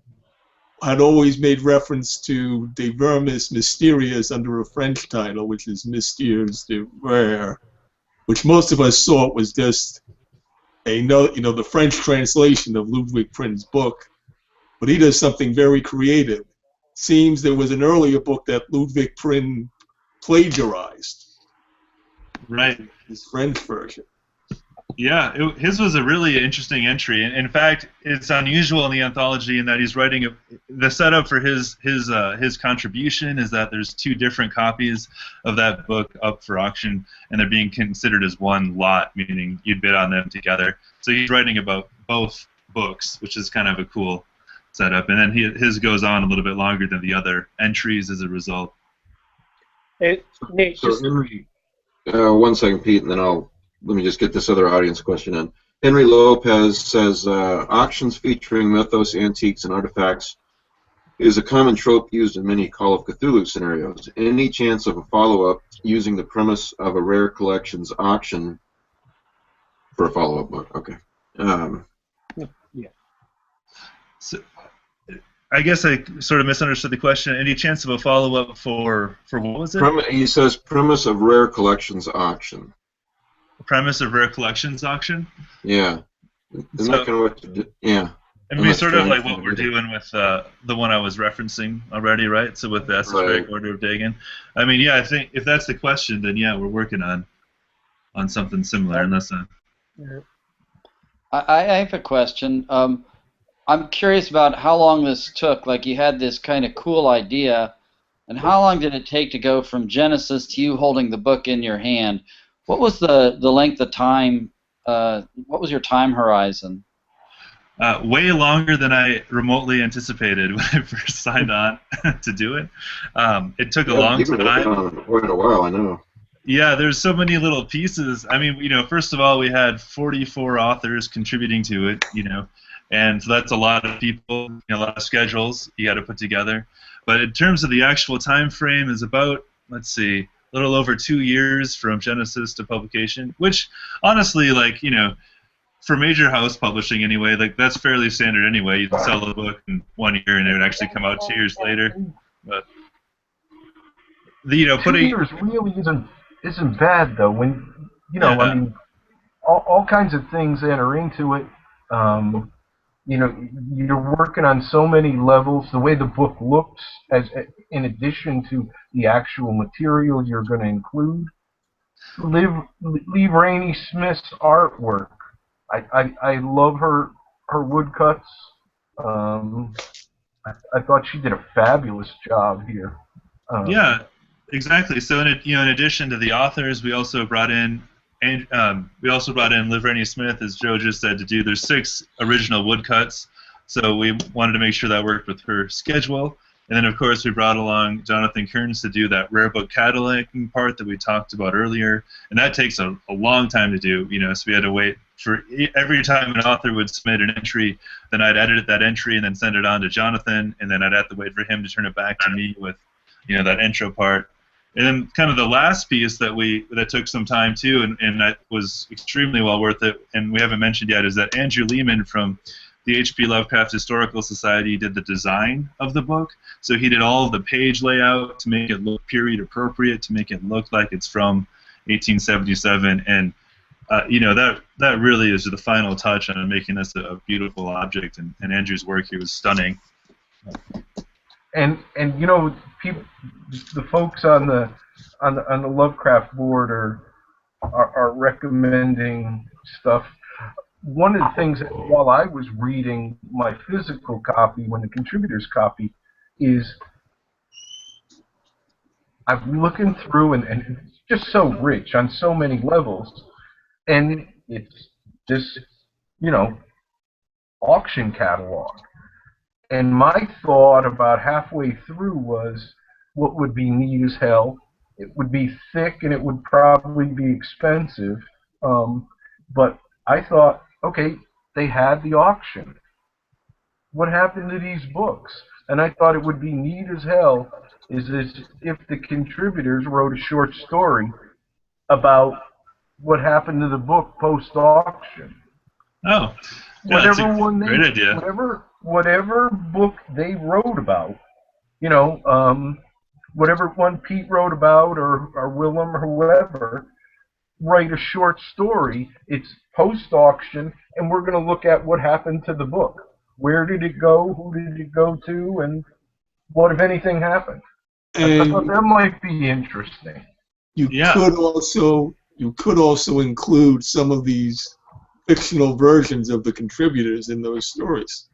had always made reference to De Vermis Mysterious under a French title, which is Mystères de Rare, which most of us thought was just the French translation of Ludwig Prin's book, but he does something very creative. Seems there was an earlier book that Ludwig Prin plagiarized. Right. His French version. Yeah, his was a really interesting entry. In fact, it's unusual in the anthology in that he's writing the setup for his contribution is that there's two different copies of that book up for auction, and they're being considered as one lot, meaning you'd bid on them together. So he's writing about both books, which is kind of a cool setup, and then his goes on a little bit longer than the other entries as a result. Nate, so Henry, 1 second, Pete, and then let me just get this other audience question in. Henry Lopez says, auctions featuring mythos, antiques, and artifacts is a common trope used in many Call of Cthulhu scenarios. Any chance of a follow-up using the premise of a rare collections auction for a follow-up book? Okay. Yeah. So, I guess I sort of misunderstood the question. Any chance of a follow-up for what was it? He says premise of rare collections auction. Premise of rare collections auction? Yeah. Isn't that kind of what yeah. It'd be sort of like what we're doing with the one I was referencing already, right? So with the Esoteric Order of Dagon. I mean, yeah, I think if that's the question, then yeah, we're working on something similar. Unless I have a question. I'm curious about how long this took. Like, you had this kind of cool idea, and how long did it take to go from Genesis to you holding the book in your hand? What was the length of time? What was your time horizon? Way longer than I remotely anticipated when I first signed on to do it. It took a long time. Quite a while, I know. Yeah, there's so many little pieces. I mean, first of all, we had 44 authors contributing to it, and so that's a lot of people, a lot of schedules you got to put together. But in terms of the actual time frame, is about, let's see, a little over 2 years from Genesis to publication, which honestly, like, for major house publishing anyway, like, that's fairly standard anyway. You can sell a book in 1 year and it would actually come out 2 years later. But putting 2 years really isn't bad though. When I mean, all kinds of things enter into it. You're working on so many levels. The way the book looks, as in addition to the actual material you're going to include. Lee Rainey Smith's artwork. I love her woodcuts. I thought she did a fabulous job here. Yeah, exactly. So in addition to the authors, we also brought in. And we also brought in Liv Rainey Smith, as Joe just said, to do. There's 6 original woodcuts So we wanted to make sure that worked with her schedule. And then, of course, we brought along Jonathan Kearns to do that rare book cataloging part that we talked about earlier. And that takes a long time to do, so we had to wait for every time an author would submit an entry, then I'd edit that entry and then send it on to Jonathan, and then I'd have to wait for him to turn it back to me with, that intro part. And then kind of the last piece that took some time too, and that was extremely well worth it, and we haven't mentioned yet, is that Andrew Lehman from the H.P. Lovecraft Historical Society did the design of the book. So he did all of the page layout to make it look period appropriate, to make it look like it's from 1877, and that really is the final touch on making this a beautiful object. And Andrew's work here was stunning. And people, the folks on the Lovecraft board are recommending stuff. One of the things that, while I was reading my physical copy, when the contributor's copy, is I'm looking through, and it's just so rich on so many levels, and it's this, auction catalog. And my thought about halfway through was, what would be neat as hell? It would be thick, and it would probably be expensive, but I thought, okay, they had the auction. What happened to these books? And I thought it would be neat as hell is if the contributors wrote a short story about what happened to the book post-auction. Oh, yeah, great idea. Whatever book they wrote about, whatever one Pete wrote about, or Willem, or whoever, write a short story. It's post-auction, and we're going to look at what happened to the book. Where did it go? Who did it go to? And what, if anything, happened? I thought that might be interesting. You could also include some of these fictional versions of the contributors in those stories.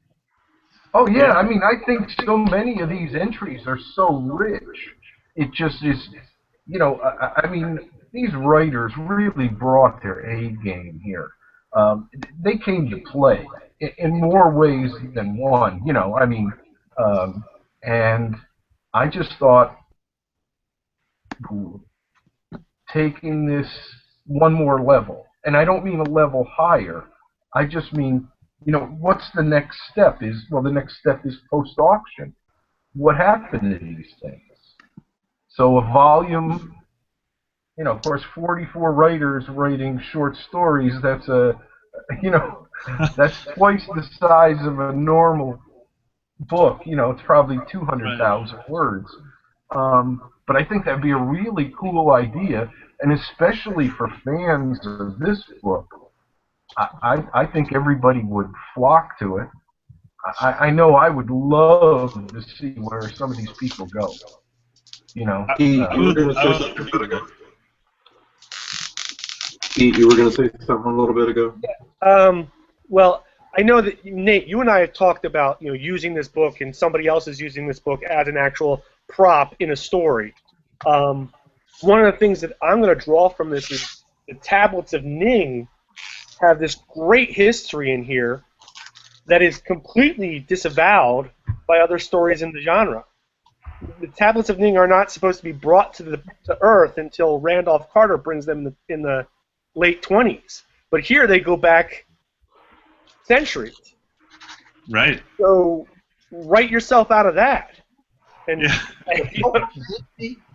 Oh yeah, I mean, I think so many of these entries are so rich. It just is, I mean, these writers really brought their A game here. They came to play in more ways than one, and I just thought taking this one more level, and I don't mean a level higher, I just mean, what's the next step? The next step is post-auction. What happened to these things? So a volume, of course, 44 writers writing short stories, that's that's twice the size of a normal book. It's probably 200,000 words. But I think that'd be a really cool idea, and especially for fans of this book, I think everybody would flock to it. I know I would love to see where some of these people go. Pete, you were going to say something a bit ago. Pete, you were going to say something a little bit ago. Yeah. Well, I know that Nate, you and I have talked about using this book, and somebody else is using this book as an actual prop in a story. One of the things that I'm going to draw from this is the Tablets of Ning have this great history in here that is completely disavowed by other stories in the genre. The Tablets of Ning are not supposed to be brought to Earth until Randolph Carter brings them in the late 20s. But here they go back centuries. Right. So write yourself out of that. And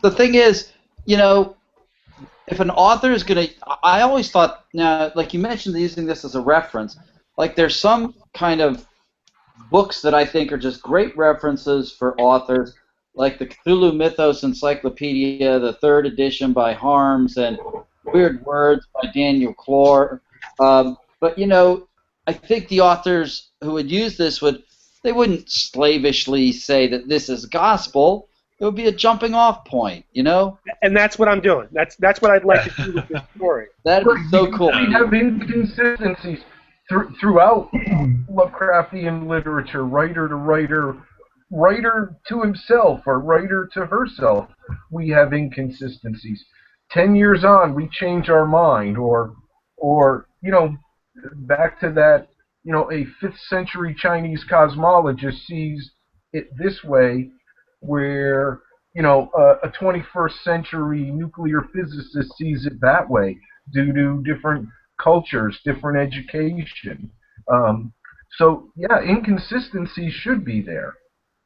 the thing is, if an author is going to, I always thought, now, like you mentioned, using this as a reference, like there's some kind of books that I think are just great references for authors, like the Cthulhu Mythos Encyclopedia, the 3rd edition by Harms, and Weird Words by Daniel Clore. But, I think the authors who would use this they wouldn't slavishly say that this is gospel. It would be a jumping off point, And that's what I'm doing. That's what I'd like to do with this story. That'd be so cool. We have inconsistencies throughout Lovecraftian literature, writer to writer, writer to himself, or writer to herself. We have inconsistencies. 10 years on, we change our mind, or back to that you know, a 5th century Chinese cosmologist sees it this way, where, you know, a 21st century nuclear physicist sees it that way, due to different cultures, different education. So, yeah, inconsistency should be there.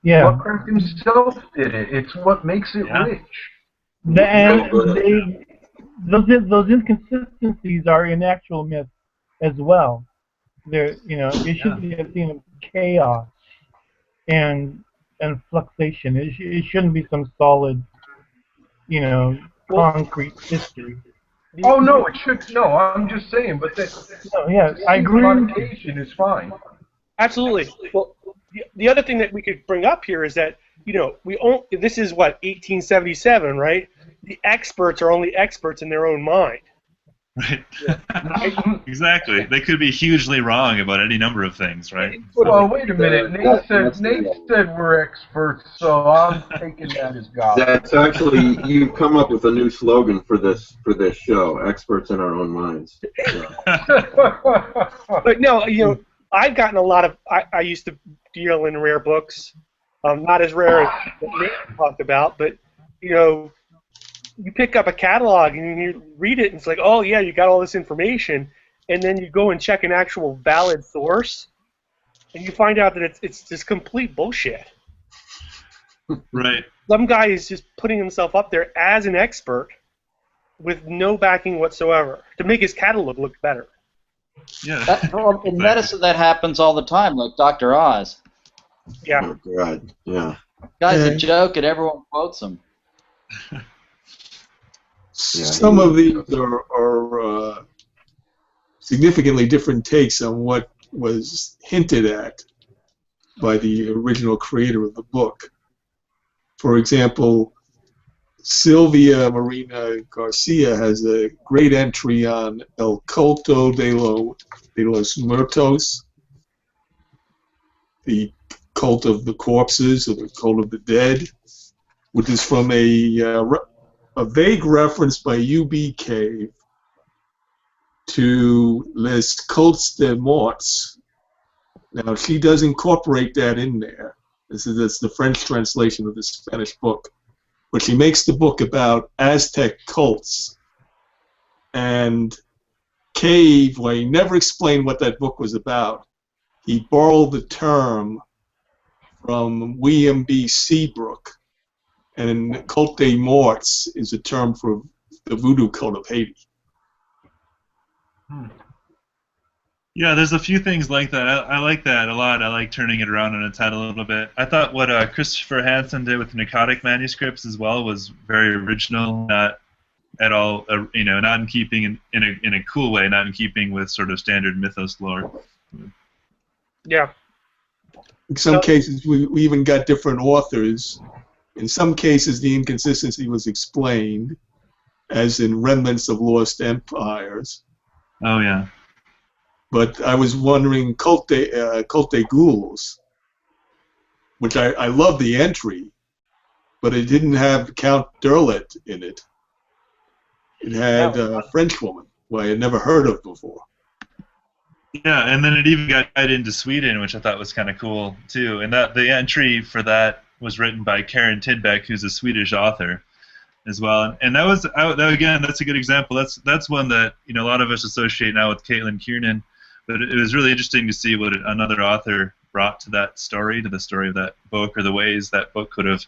Yeah. Lovecraft himself did it. It's what makes it rich. Those inconsistencies are in actual myths as well. There, you know, it should be a scene of chaos and fluctuation. It shouldn't be some solid, you know, concrete history. Oh no, it should. No, I'm just saying. But I agree. Modification is fine. Absolutely. Well, the other thing that we could bring up here is that, you know, this is what, 1877, right? The experts are only experts in their own mind. Right. Yeah. Exactly. They could be hugely wrong about any number of things, right? Well, wait a minute. Nate said we're experts, so I'm taking that as God. That's actually, you've come up with a new slogan for this show: experts in our own minds. But no, you know, I've gotten a lot of. I used to deal in rare books, not as rare as what Nate talked about, but you know, you pick up a catalog and you read it, and it's like, oh yeah, you got all this information, and then you go and check an actual valid source, and you find out that it's just complete bullshit. Right. Some guy is just putting himself up there as an expert with no backing whatsoever to make his catalog look better. Yeah. In medicine, that happens all the time, like Dr. Oz. Yeah. Oh, God. Yeah. Guy's a joke, and everyone quotes him. Some of these are significantly different takes on what was hinted at by the original creator of the book. For example, Silvia Marina Garcia has a great entry on El Culto de los Muertos, the cult of the corpses, or the cult of the dead, which is from a vague reference by U.B. Cave to Les Cultes des Morts. Now, she does incorporate that in there. That's the French translation of the Spanish book. But she makes the book about Aztec cults. And Cave, well, he never explained what that book was about. He borrowed the term from William B. Seabrook. And Culte des Morts is a term for the voodoo cult of Haiti. Yeah, there's a few things like that. I like that a lot. I like turning it around on its head a little bit. I thought what Christopher Hansen did with Narcotic Manuscripts as well was very original, not at all, you know, not in keeping in a cool way, not in keeping with sort of standard mythos lore. Yeah. In some cases, we even got different authors. In some cases, the inconsistency was explained, as in Remnants of Lost Empires. Oh, yeah. But I was wondering, Culte Ghouls, which I love the entry, but it didn't have Count Derlet in it. It had a French woman, who I had never heard of before. Yeah, and then it even got tied into Sweden, which I thought was kind of cool, too. And that the entry for that was written by Karen Tidbeck, who's a Swedish author as well. And that was, again, that's a good example. That's one that, you know, a lot of us associate now with Caitlin Kiernan. But it was really interesting to see what another author brought to that story, to the story of that book, or the ways that book could have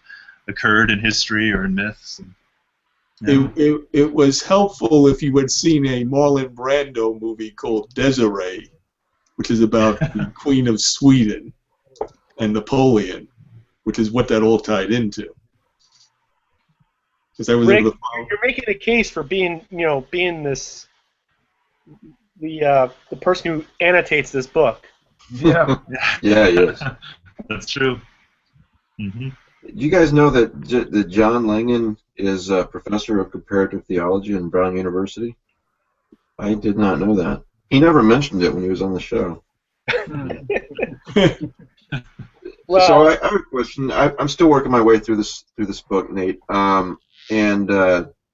occurred in history or in myths. Yeah. It was helpful if you had seen a Marlon Brando movie called Desiree, which is about the Queen of Sweden and Napoleon, which is what that all tied into. Because I was able to follow. You're making a case for being this. The person who annotates this book. Yeah. Yeah, yes. That's true. Mm-hmm. Do you guys know that John Langan is a professor of comparative theology in Brown University? I did not know that. He never mentioned it when he was on the show. Well, so I have a question. I'm still working my way through this book, Nate. And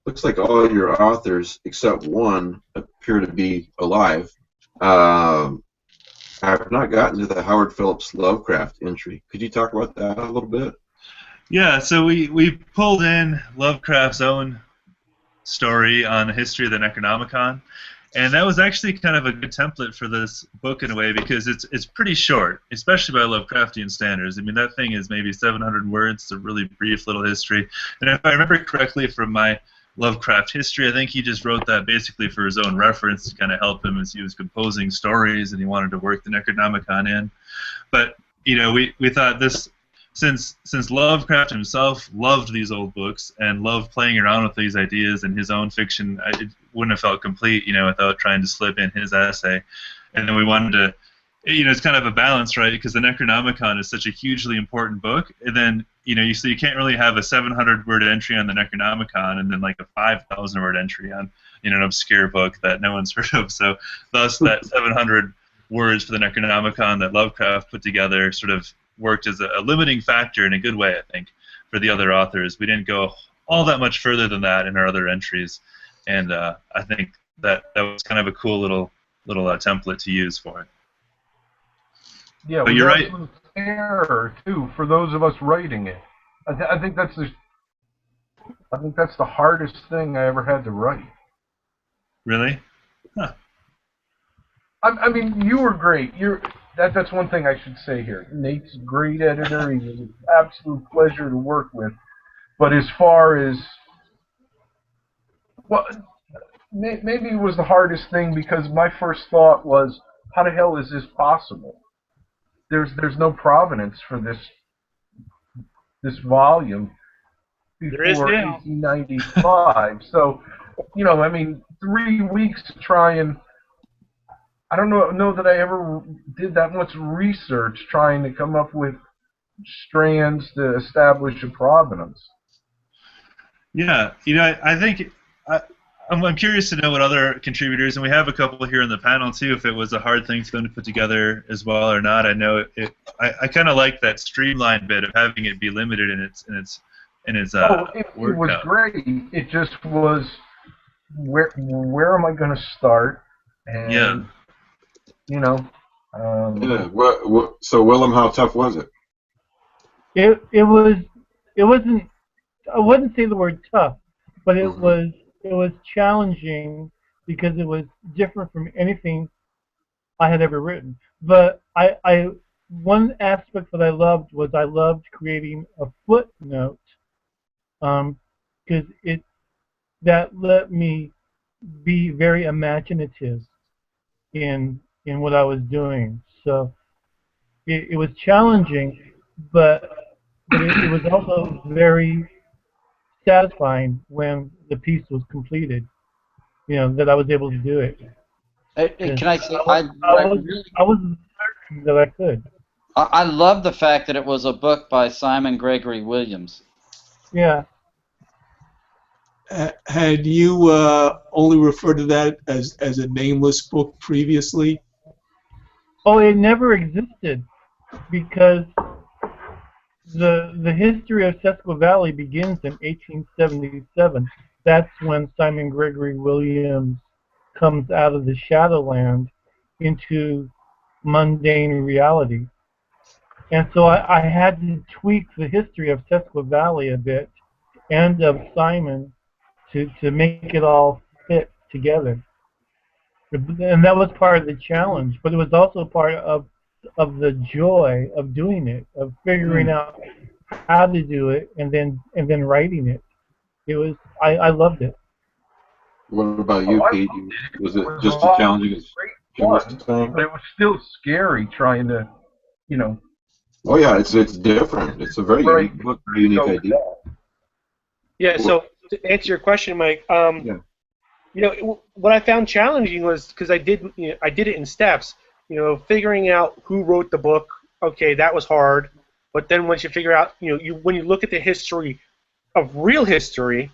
looks like all your authors, except one, appear to be alive after I've not gotten to the Howard Phillips Lovecraft entry. Could you talk about that a little bit? Yeah, so we pulled in Lovecraft's own story on the history of the Necronomicon, and that was actually kind of a good template for this book in a way, because it's pretty short, especially by Lovecraftian standards. I mean, that thing is maybe 700 words. It's a really brief little history, and if I remember correctly from my Lovecraft history, I think he just wrote that basically for his own reference to kind of help him as he was composing stories and he wanted to work the Necronomicon in. But we thought this, since Lovecraft himself loved these old books and loved playing around with these ideas in his own fiction, it wouldn't have felt complete, without trying to slip in his essay. And then we wanted to, it's kind of a balance, right? Because the Necronomicon is such a hugely important book, and then you can't really have a 700-word entry on the Necronomicon and then like a 5,000-word entry on an obscure book that no one's heard of. So thus that 700 words for the Necronomicon that Lovecraft put together sort of worked as a limiting factor in a good way, I think, for the other authors. We didn't go all that much further than that in our other entries, and I think that was kind of a cool little template to use for it. Yeah, but you're right. Error too for those of us writing it. I think that's the hardest thing I ever had to write. Really? Huh. I mean, you were great. That's one thing I should say here. Nate's a great editor. He was an absolute pleasure to work with. But as far as, well, maybe it was the hardest thing because my first thought was, how the hell is this possible? There's no provenance for this volume before 1895. So, I mean, 3 weeks to try and, I don't know that I ever did that much research trying to come up with strands to establish a provenance. Yeah, I think I'm curious to know what other contributors, and we have a couple here in the panel too, if it was a hard thing for them to put together as well or not. I know I kind of like that streamlined bit of having it be limited in its it was count. Great. It just was where am I going to start? And, yeah. So Willem, how tough was it? It wasn't. I wouldn't say the word tough, but it was challenging because it was different from anything I had ever written. But one aspect that I loved was I loved creating a footnote, because that let me be very imaginative in what I was doing. So it was challenging, but it was also very satisfying when the piece was completed. That I was able to do it. Can I say I was certain that I could. I love the fact that it was a book by Simon Gregory Williams. Yeah. Had you only referred to that as a nameless book previously? Oh, it never existed because the history of Sesqua Valley begins in 1877. That's when Simon Gregory Williams comes out of the Shadowland into mundane reality. And so I had to tweak the history of Sesqua Valley a bit and of Simon to make it all fit together. And that was part of the challenge, but it was also part of the joy of doing it, of figuring out how to do it and then writing it. It was I loved it. What about you, Pete? Was it just as challenging as Jim was saying? But it was still scary trying to, Oh yeah, it's different. It's a very unique book, very unique idea. Yeah. So to answer your question, Mike, what I found challenging was because I did it in steps. Figuring out who wrote the book. Okay, that was hard. But then once you figure out, when you look at the history of real history,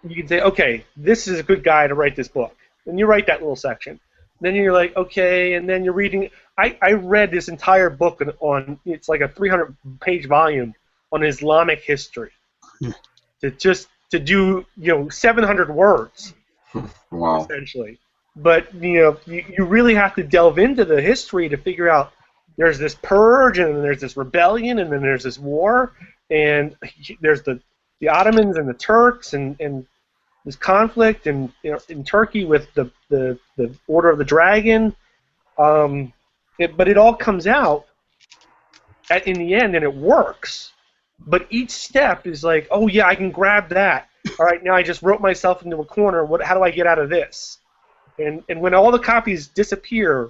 you can say, okay, this is a good guy to write this book. And you write that little section. Then you're like, okay, and then you're reading. I read this entire book on it's like a 300-page volume on Islamic history. to do 700 words. Wow. Essentially. But you really have to delve into the history to figure out there's this purge, and then there's this rebellion, and then there's this war, and there's the Ottomans and the Turks, and this conflict, and in Turkey with the Order of the Dragon. But it all comes out in the end, and it works. But each step is like, oh yeah, I can grab that. All right, now I just wrote myself into a corner. How do I get out of this? And when all the copies disappear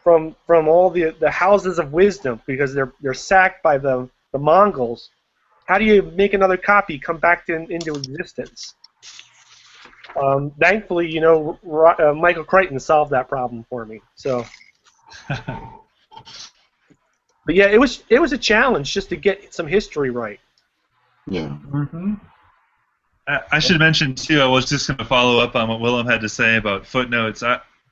from all the houses of wisdom because they're sacked by the Mongols, how do you make another copy come back into existence? Thankfully, Michael Crichton solved that problem for me. So, but yeah, it was a challenge just to get some history right. Yeah. Mm-hmm. I should mention too. I was just going to follow up on what Willem had to say about footnotes.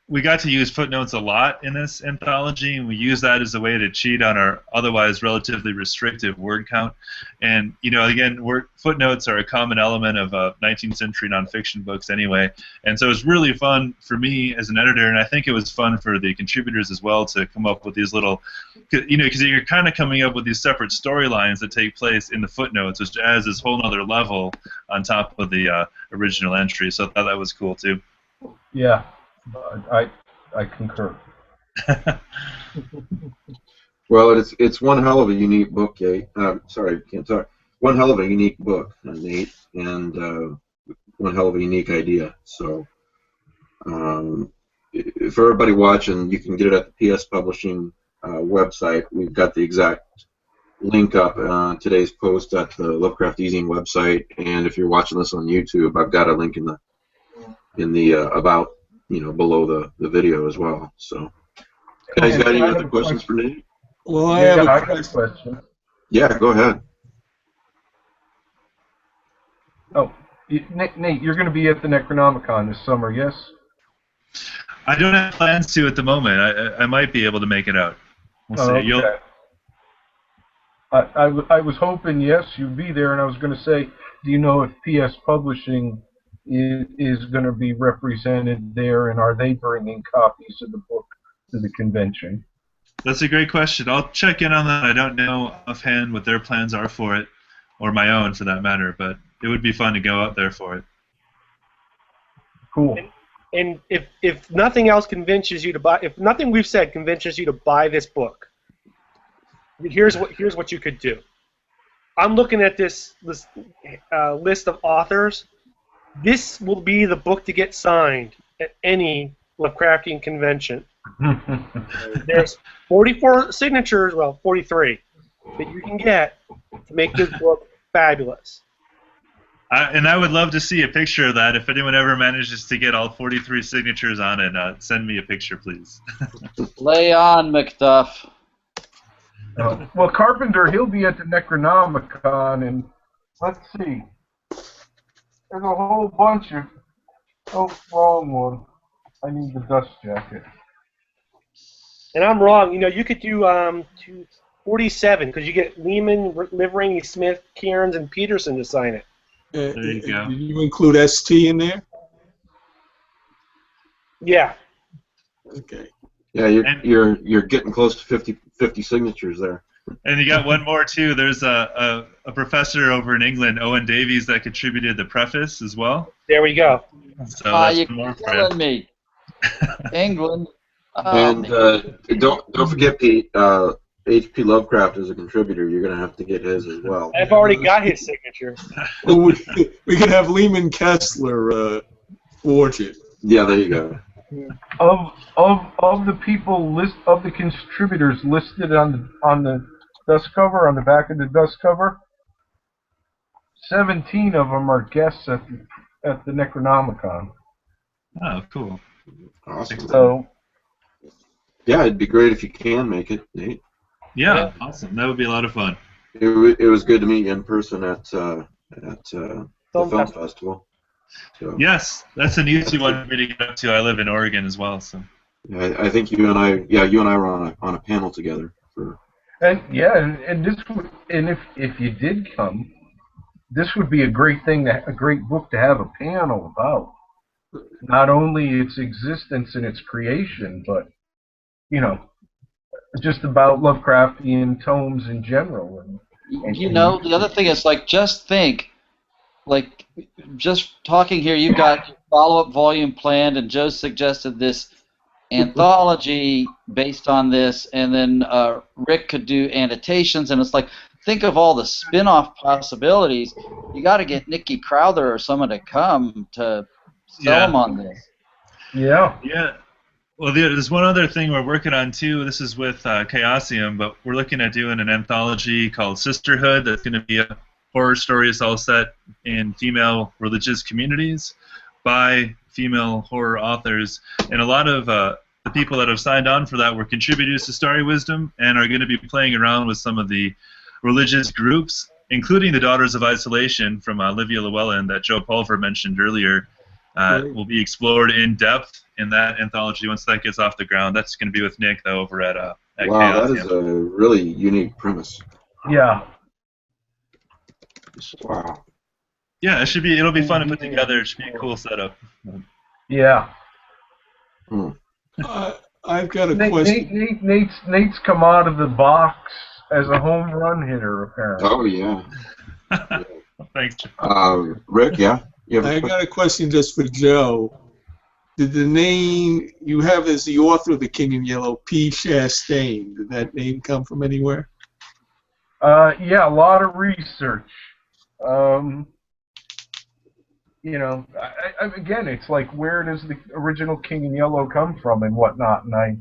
We got to use footnotes a lot in this anthology, and we use that as a way to cheat on our otherwise relatively restrictive word count. And again, footnotes are a common element of 19th century nonfiction books anyway. And so it was really fun for me as an editor, and I think it was fun for the contributors as well to come up with these little, because you're kind of coming up with these separate storylines that take place in the footnotes, which adds this whole other level on top of the original entry. So I thought that was cool too. Yeah. I concur. Well, it's one hell of a unique book, sorry, can't talk. One hell of a unique book, Nate, and one hell of a unique idea. So, for everybody watching, you can get it at the PS Publishing website. We've got the exact link up on today's post at the Lovecraft eZine website, and if you're watching this on YouTube, I've got a link in the about. Below the video as well. So, guys, got any other questions for Nate? Well, I Yeah, have I a got a question. Yeah, go ahead. Oh, Nate, you're going to be at the Necronomicon this summer, yes? I don't have plans to at the moment. I might be able to make it out. We'll see. Okay. I was hoping, yes, you'd be there, and I was going to say, do you know if PS Publishing is going to be represented there, and are they bringing copies of the book to the convention? That's a great question. I'll check in on that. I don't know offhand what their plans are for it, or my own for that matter, but it would be fun to go out there for it. Cool. And if nothing else convinces you to buy, if nothing we've said convinces you to buy this book, here's what you could do. I'm looking at this list of authors. This will be the book to get signed at any Lovecraftian convention. There's 44 signatures, well, 43, that you can get to make this book fabulous. And I would love to see a picture of that. If anyone ever manages to get all 43 signatures on it, send me a picture, please. Lay on, McDuff. Well, Carpenter, he'll be at the Necronomicon, and let's see. There's a whole bunch of... Oh, wrong one. I need the dust jacket. And I'm wrong. You could do 47, because you get Lehman, Livery, Smith, Cairns, and Pedersen to sign it. There you go. Did you include ST in there? Yeah. Okay. Yeah, you're getting close to 50 signatures there. And you got one more too. There's a professor over in England, Owen Davies, that contributed the preface as well. There we go. So that's You're more for killing him. me. England. And don't forget, Pete, H.P. Lovecraft is a contributor. You're going to have to get his as well. I've already got his signature. We could have Lehman Kessler forge it. Yeah, there you go. Of the people of the contributors listed on the dust cover, on the back of the dust cover, 17 of them are guests at the Necronomicon. Oh, cool. Awesome. So, yeah, it'd be great if you can make it, Nate. Yeah, awesome. That would be a lot of fun. It was good to meet you in person at the film festival. So, Yes, that's an easy one for me to get up to. I live in Oregon as well, so. yeah, I think you and I were on a panel together for. and if you did come, this would be a great book to have a panel about. Not only its existence and its creation, but just about Lovecraftian tomes in general. You know, the other thing is, like, just think, like, just talking here, you've got your follow-up volume planned, and Joe suggested this anthology based on this, and then Rick could do annotations, and it's like, think of all the spin-off possibilities. You got to get Nikki Crowther or someone to come to sell them on this. Yeah. Yeah. Well, there's one other thing we're working on too. This is with Chaosium, but we're looking at doing an anthology called Sisterhood. That's going to be a horror stories all set in female religious communities by female horror authors. And a lot of the people that have signed on for that were contributors to Starry Wisdom and are going to be playing around with some of the religious groups, including the Daughters of Isolation from Livia Llewellyn that Joe Pulver mentioned earlier. Will be explored in depth in that anthology once that gets off the ground. That's going to be with Nick, though, over at Wow, Chaos. that is a really unique premise. Yeah. Wow. Yeah, it'll be fun to put together. It should be a cool setup. Yeah. I've got a question. Nate's come out of the box as a home run hitter, apparently. Oh, yeah. Thanks. Rick, yeah? I got a question just for Joe. Did the name you have as the author of The King in Yellow, P. Chastain, did that name come from anywhere? Yeah, a lot of research. You know, again, it's like, where does the original King in Yellow come from and whatnot? And I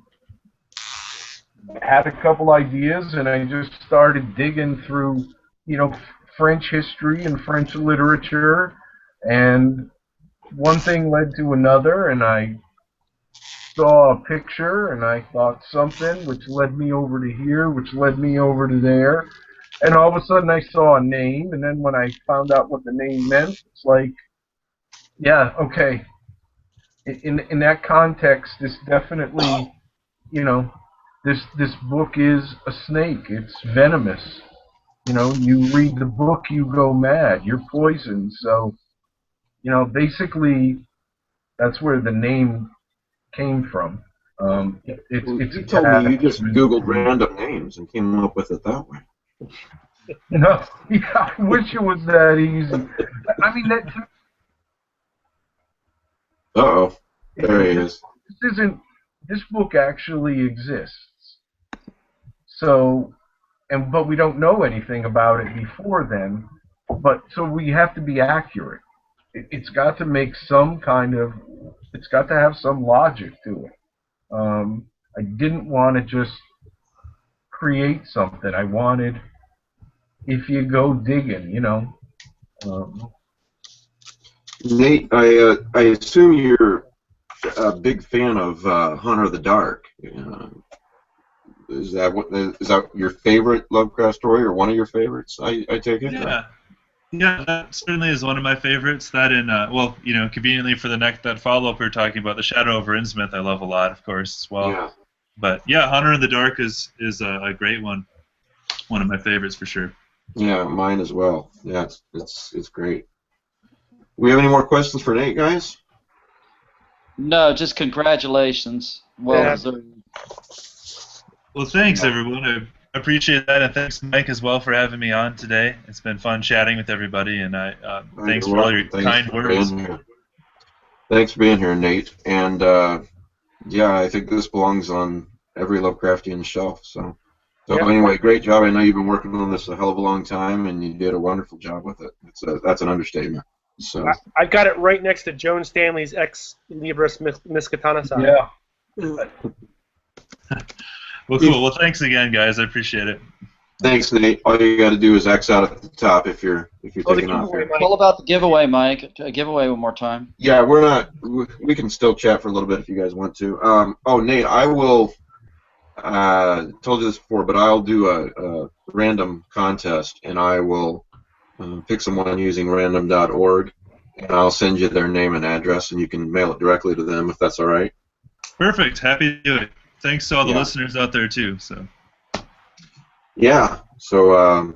had a couple ideas, and I just started digging through, you know, French history and French literature, and one thing led to another, and I saw a picture, and I thought something, which led me over to here, which led me over to there, and all of a sudden I saw a name, and then when I found out what the name meant, it's like, yeah, okay. In that context, this definitely, you know, this book is a snake. It's venomous. You know, you read the book, you go mad. You're poisoned. So, you know, basically, that's where the name came from. It's you told me you just Googled random names and came up with it that way. No, yeah, I wish it was that easy. I mean, that. Uh-oh. There he is. This book actually exists. So, but we don't know anything about it before then. But so we have to be accurate. It's got to make some kind of. It's got to have some logic to it. I didn't want to just create something. I wanted, if you go digging, you know. Nate, I assume you're a big fan of Hunter of the Dark. Is that your favorite Lovecraft story, or one of your favorites? I take it. Yeah, that certainly is one of my favorites. That and well, you know, conveniently for that follow-up we were talking about, The Shadow over Innsmouth, I love a lot, of course, as well. Yeah. But yeah, Hunter in the Dark is a great one. One of my favorites for sure. Yeah, mine as well. Yeah, it's great. We have any more questions for Nate, guys? No, just congratulations. Well deserved. Well, thanks everyone. I appreciate that, and thanks Mike as well for having me on today. It's been fun chatting with everybody, and thanks for all your kind words. Thanks for being here, Nate. And yeah, I think this belongs on every Lovecraftian shelf. So anyway, great job. I know you've been working on this a hell of a long time, and you did a wonderful job with it. That's an understatement. So I got it right next to Joan Stanley's Ex Libris Miskatana side. Yeah. Well, cool. Well, thanks again, guys. I appreciate it. Thanks, Nate. All you got to do is X out at the top if you're taking off here. All about the giveaway, Mike. Giveaway one more time. Yeah, we're not. We can still chat for a little bit if you guys want to. Oh, Nate, I will. Told you this before, but I'll do a random contest, and I will pick someone using random.org, and I'll send you their name and address, and you can mail it directly to them if that's all right. Perfect. Happy to do it. Thanks to all the listeners out there too. So. Yeah. So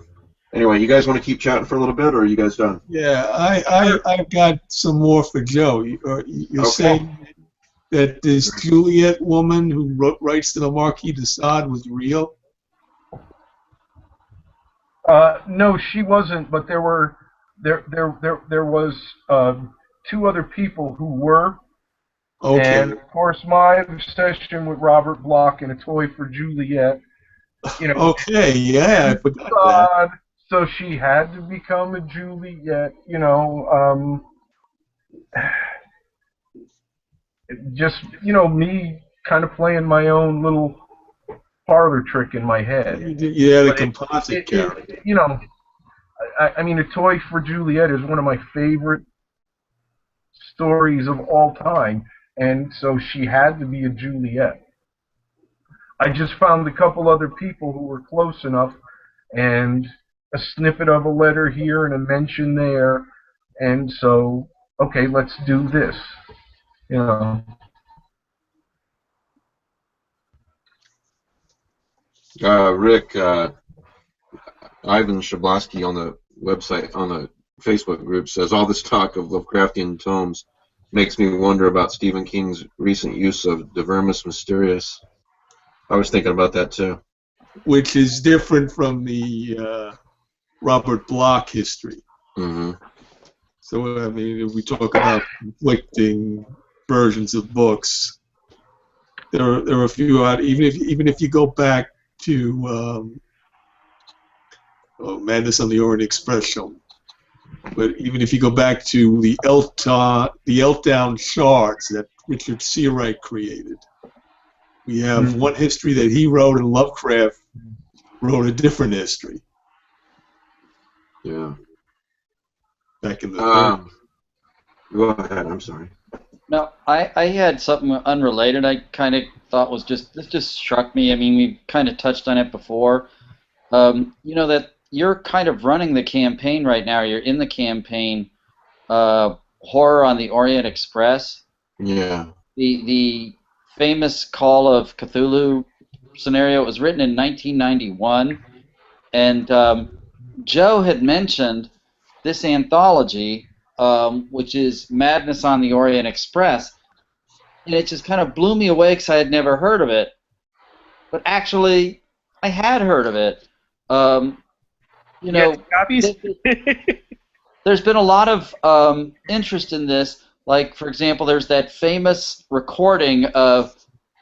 anyway, you guys want to keep chatting for a little bit, or are you guys done? Yeah, I've got some more for Joe. You're saying that this Juliet woman who writes to the Marquis de Sade was real? No, she wasn't. But there was two other people who were. Okay. And of course, my obsession with Robert Bloch and A Toy for Juliet. You know. Okay. Yeah, I forgot that. So she had to become a Juliet. You know. Just me kind of playing my own little parlor trick in my head. You had a composite character. I mean, A Toy for Juliet is one of my favorite stories of all time, and so she had to be a Juliet. I just found a couple other people who were close enough, and a snippet of a letter here and a mention there, and so, okay, let's do this. Rick, Ivan Shablasky on the website, on the Facebook group, says all this talk of Lovecraftian tomes makes me wonder about Stephen King's recent use of De Vermis Mysterious. I was thinking about that too. Which is different from the Robert Bloch history. Mm-hmm. So, I mean, if we talk about conflicting versions of books, there are a few out. Even if you go back to Madness on the Orient Express show, but even if you go back to the Elkdown Shards that Richard Seawright created, we have one history that he wrote, and Lovecraft wrote a different history. Yeah. Back in the Go ahead. I'm sorry. No, I had something unrelated. I kind of thought this just struck me. I mean, we kind of touched on it before. That you're kind of running the campaign right now. You're in the campaign, Horror on the Orient Express. Yeah. The famous Call of Cthulhu scenario was written in 1991, and Joe had mentioned this anthology, which is Madness on the Orient Express, and it just kind of blew me away because I had never heard of it. But actually, I had heard of it. Copies? There's been a lot of interest in this. Like, for example, there's that famous recording of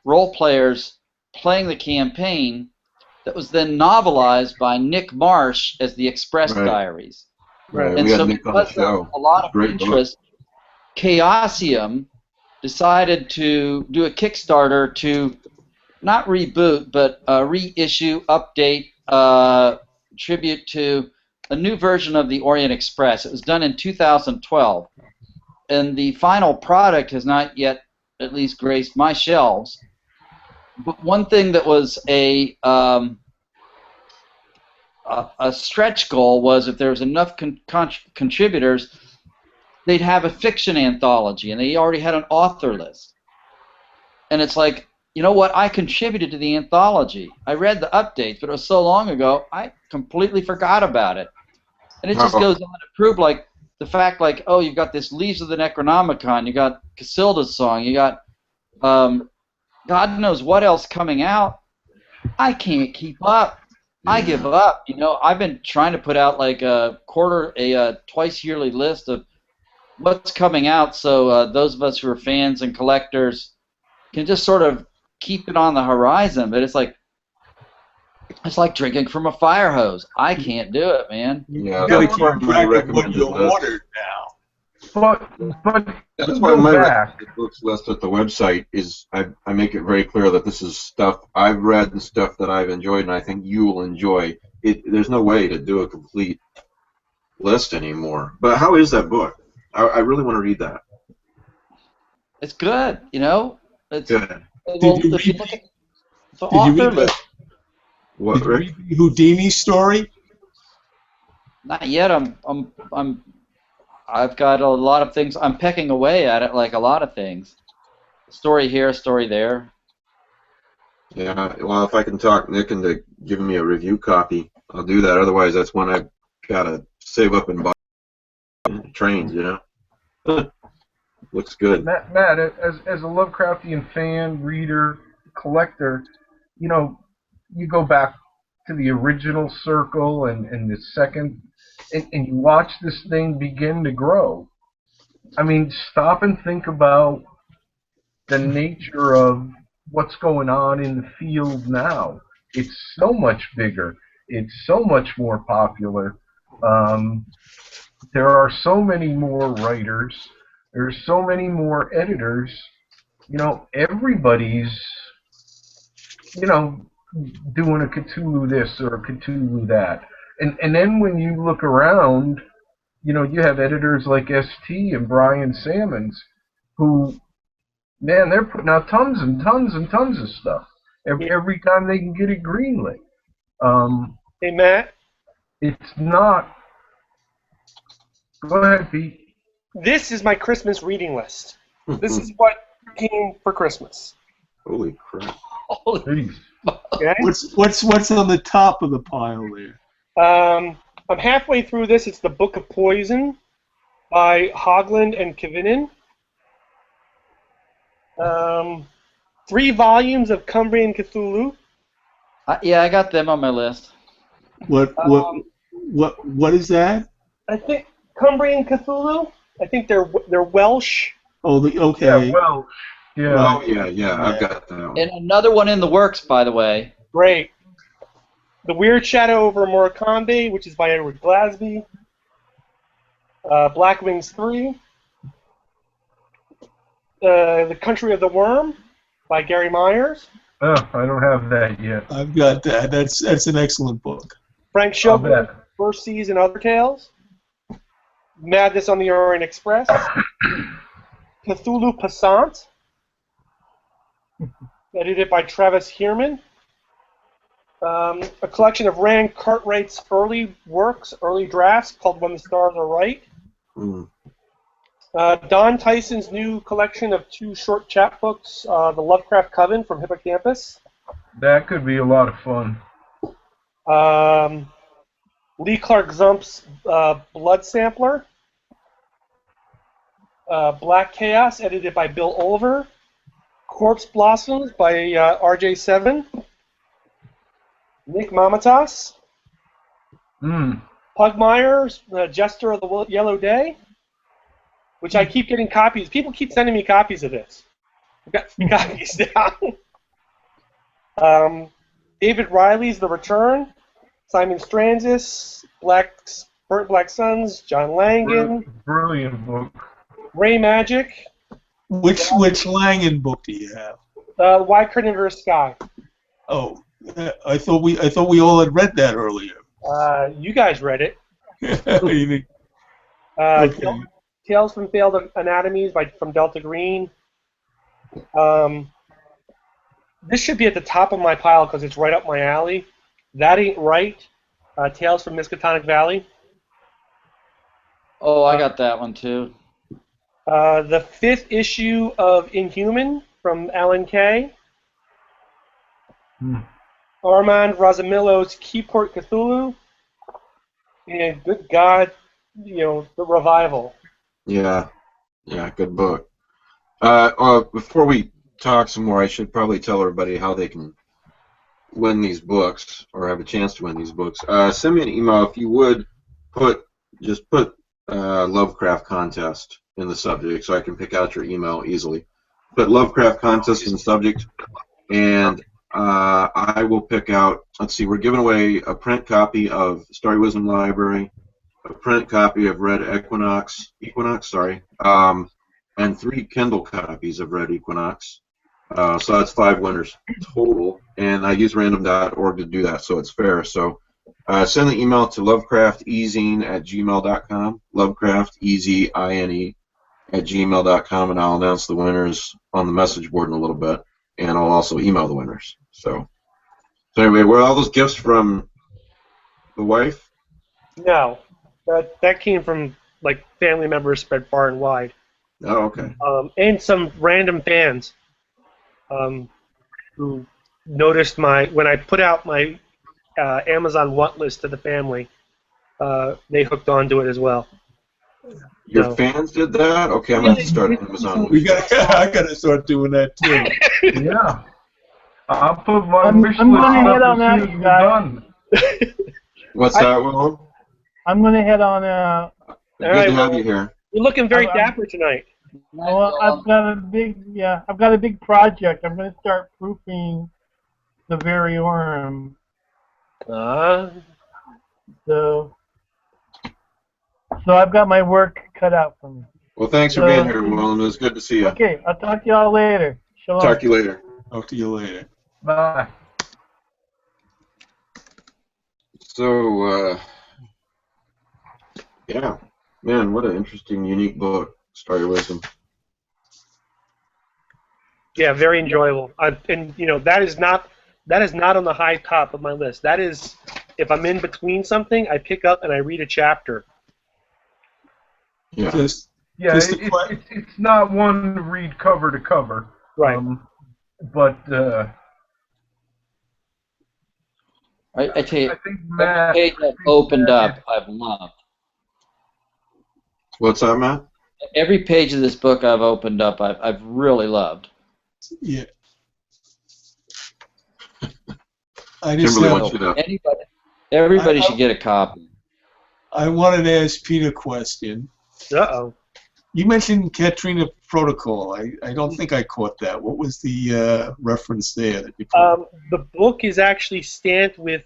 role players playing the campaign that was then novelized by Nick Marsh as the Express Diaries. Right. And We had so Nick on the because show. of a lot of Great interest, Chaosium decided to do a Kickstarter to not reboot, but reissue, update, tribute to a new version of the Orient Express. It was done in 2012, and the final product has not yet, at least, graced my shelves. But one thing that was a stretch goal was if there was enough contributors, they'd have a fiction anthology, and they already had an author list. And it's like, you know what? I contributed to the anthology. I read the updates, but it was so long ago, I completely forgot about it. And it just goes on to prove, like, the fact, like, oh, you've got this Leaves of the Necronomicon, you got Casilda's Song, you got God knows what else coming out. I can't keep up. I give up. I've been trying to put out like a twice yearly list of what's coming out, so those of us who are fans and collectors can just sort of keep it on the horizon. But it's like drinking from a fire hose. I can't do it, man. Yeah, You gotta that's keep why my track of what you recommended list. ordered now. But That's to why go my back, recommended books list at the website is I make it very clear that this is stuff I've read and stuff that I've enjoyed, and I think you will enjoy. There's no way to do a complete list anymore. But how is that book? I really want to read that. It's good, It's Good. Well, if you look at the author list, What, Did you Rick? read the Houdini story? not yet. I've got a lot of things. I'm pecking away at it like a lot of things. Story here, story there. Yeah, well, if I can talk Nick into giving me a review copy, I'll do that. Otherwise, that's one I've got to save up and buy trains, A Looks good. Matt, as a Lovecraftian fan, reader, collector, you know, you go back to the original Circle and the second, and you watch this thing begin to grow. I mean, stop and think about the nature of what's going on in the field now. It's so much bigger. It's so much more popular. There are so many more writers. There's so many more editors. You know, everybody's, you know, doing a Cthulhu this or a Cthulhu that. And then when you look around, you know, you have editors like ST and Brian Sammons who, man, they're putting out tons and tons and tons of stuff every time they can get it greenlit. Hey, Matt. It's not. Go ahead, Pete. This is my Christmas reading list. This is what came for Christmas. Holy crap. Jeez. Okay? What's on the top of the pile there? I'm halfway through this. It's the Book of Poison by Hogland and Kivinen. 3 volumes of Cumbrian Cthulhu. Yeah, I got them on my list. What is that? I think Cumbrian Cthulhu. I think they're Welsh. Oh, okay. Yeah, well, yeah. Oh, yeah, I've got that one. And another one in the works, by the way. Great. The Weird Shadow over Murakami, which is by Edward Glasby. Black Wings 3. The Country of the Worm by Gary Myers. Oh, I don't have that yet. I've got that. That's an excellent book. Frank Shelby, First Seas and Other Tales. Madness on the Orient Express. Cthulhu Passant, edited by Travis Heerman. A collection of Rand Cartwright's early works, early drafts, called When the Stars Are Right. Don Tyson's new collection of 2 short chapbooks, The Lovecraft Coven from Hippocampus. That could be a lot of fun. Lee Clark Zump's Blood Sampler. Black Chaos, edited by Bill Oliver. Corpse Blossoms by RJ7. Nick Mamatas. Pugmire's Jester of the Yellow Day, which I keep getting copies. People keep sending me copies of this. I've got 3 copies now. David Riley's The Return. Simon Stranzis, Burnt Black Suns, John Langan. Brilliant book. Ray Magic. Which Langan book do you have? Why Curtain Under a Sky. Oh, I thought we all had read that earlier. You guys read it. Okay. Tales from Failed Anatomies from Delta Green. This should be at the top of my pile because it's right up my alley. That Ain't Right. Tales from Miskatonic Valley. Oh, I got that one too. The 5th issue of Inhuman from Alan Kay. Armand Rosamillo's Keyport Cthulhu. And good God, the revival. Yeah, good book. Before we talk some more, I should probably tell everybody how they can win these books or have a chance to win these books. Send me an email if you would. Just put Lovecraft contest in the subject so I can pick out your email easily. Put Lovecraft contest in the subject, and I will pick out. Let's see, we're giving away a print copy of Starry Wisdom Library, a print copy of Red Equinox, and 3 Kindle copies of Red Equinox. So that's 5 winners total, and I use random.org to do that, so it's fair. So send the email to lovecraftezine@gmail.com, lovecraftezine@gmail.com, and I'll announce the winners on the message board in a little bit, and I'll also email the winners. So anyway, were all those gifts from the wife? No, that came from family members spread far and wide. Oh, okay. And some random fans who noticed when I put out my Amazon want list to the family, they hooked onto it as well. Your No. fans did that? Okay, I'm going to start an Amazon. I gotta start doing that too. Yeah. I'll put my I'm wish gonna list head up on as out, soon as you we're guys. done. What's that, Willem? I'm gonna head on out. Good right, to have well, you here. You're looking very I'm- dapper tonight. Well, I've got a big project. I'm gonna start proofing the Variorum. So I've got my work cut out for me. Well, thanks for being here, Willem. It was good to see you. Okay, I'll talk to y'all later. Shalom. Talk to you later. Talk to you later. Bye. So, yeah, man, what an interesting, unique book, Starry Wisdom. Yeah, very enjoyable. And you know that is not on the high top of my list. That is, if I'm in between something, I pick up and I read a chapter. Yeah. Just It's not one to read cover to cover. Right. But I tell you, I think every Matt page I've opened up, I've loved. What's that, Matt? Every page of this book I've opened up, I've really loved. yeah. I just Kimberly have, wants you to. Everybody should get a copy. I wanted to ask Pete a question. Uh-oh. You mentioned Katrina Protocol. I don't think I caught that. What was the reference there that you put? The book is actually stamped with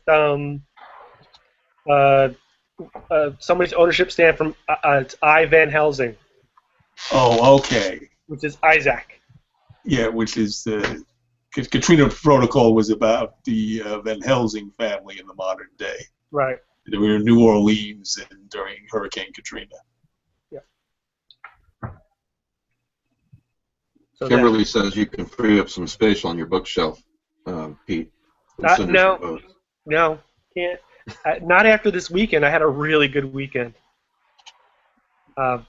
somebody's ownership stamp from it's I. Van Helsing, Oh, okay. which is Isaac. Yeah, which is Katrina Protocol was about the Van Helsing family in the modern day. Right. They were in New Orleans during Hurricane Katrina. So Kimberly says you can free up some space on your bookshelf, Pete. And send her no. some books. No, can't. Not after this weekend. I had a really good weekend. I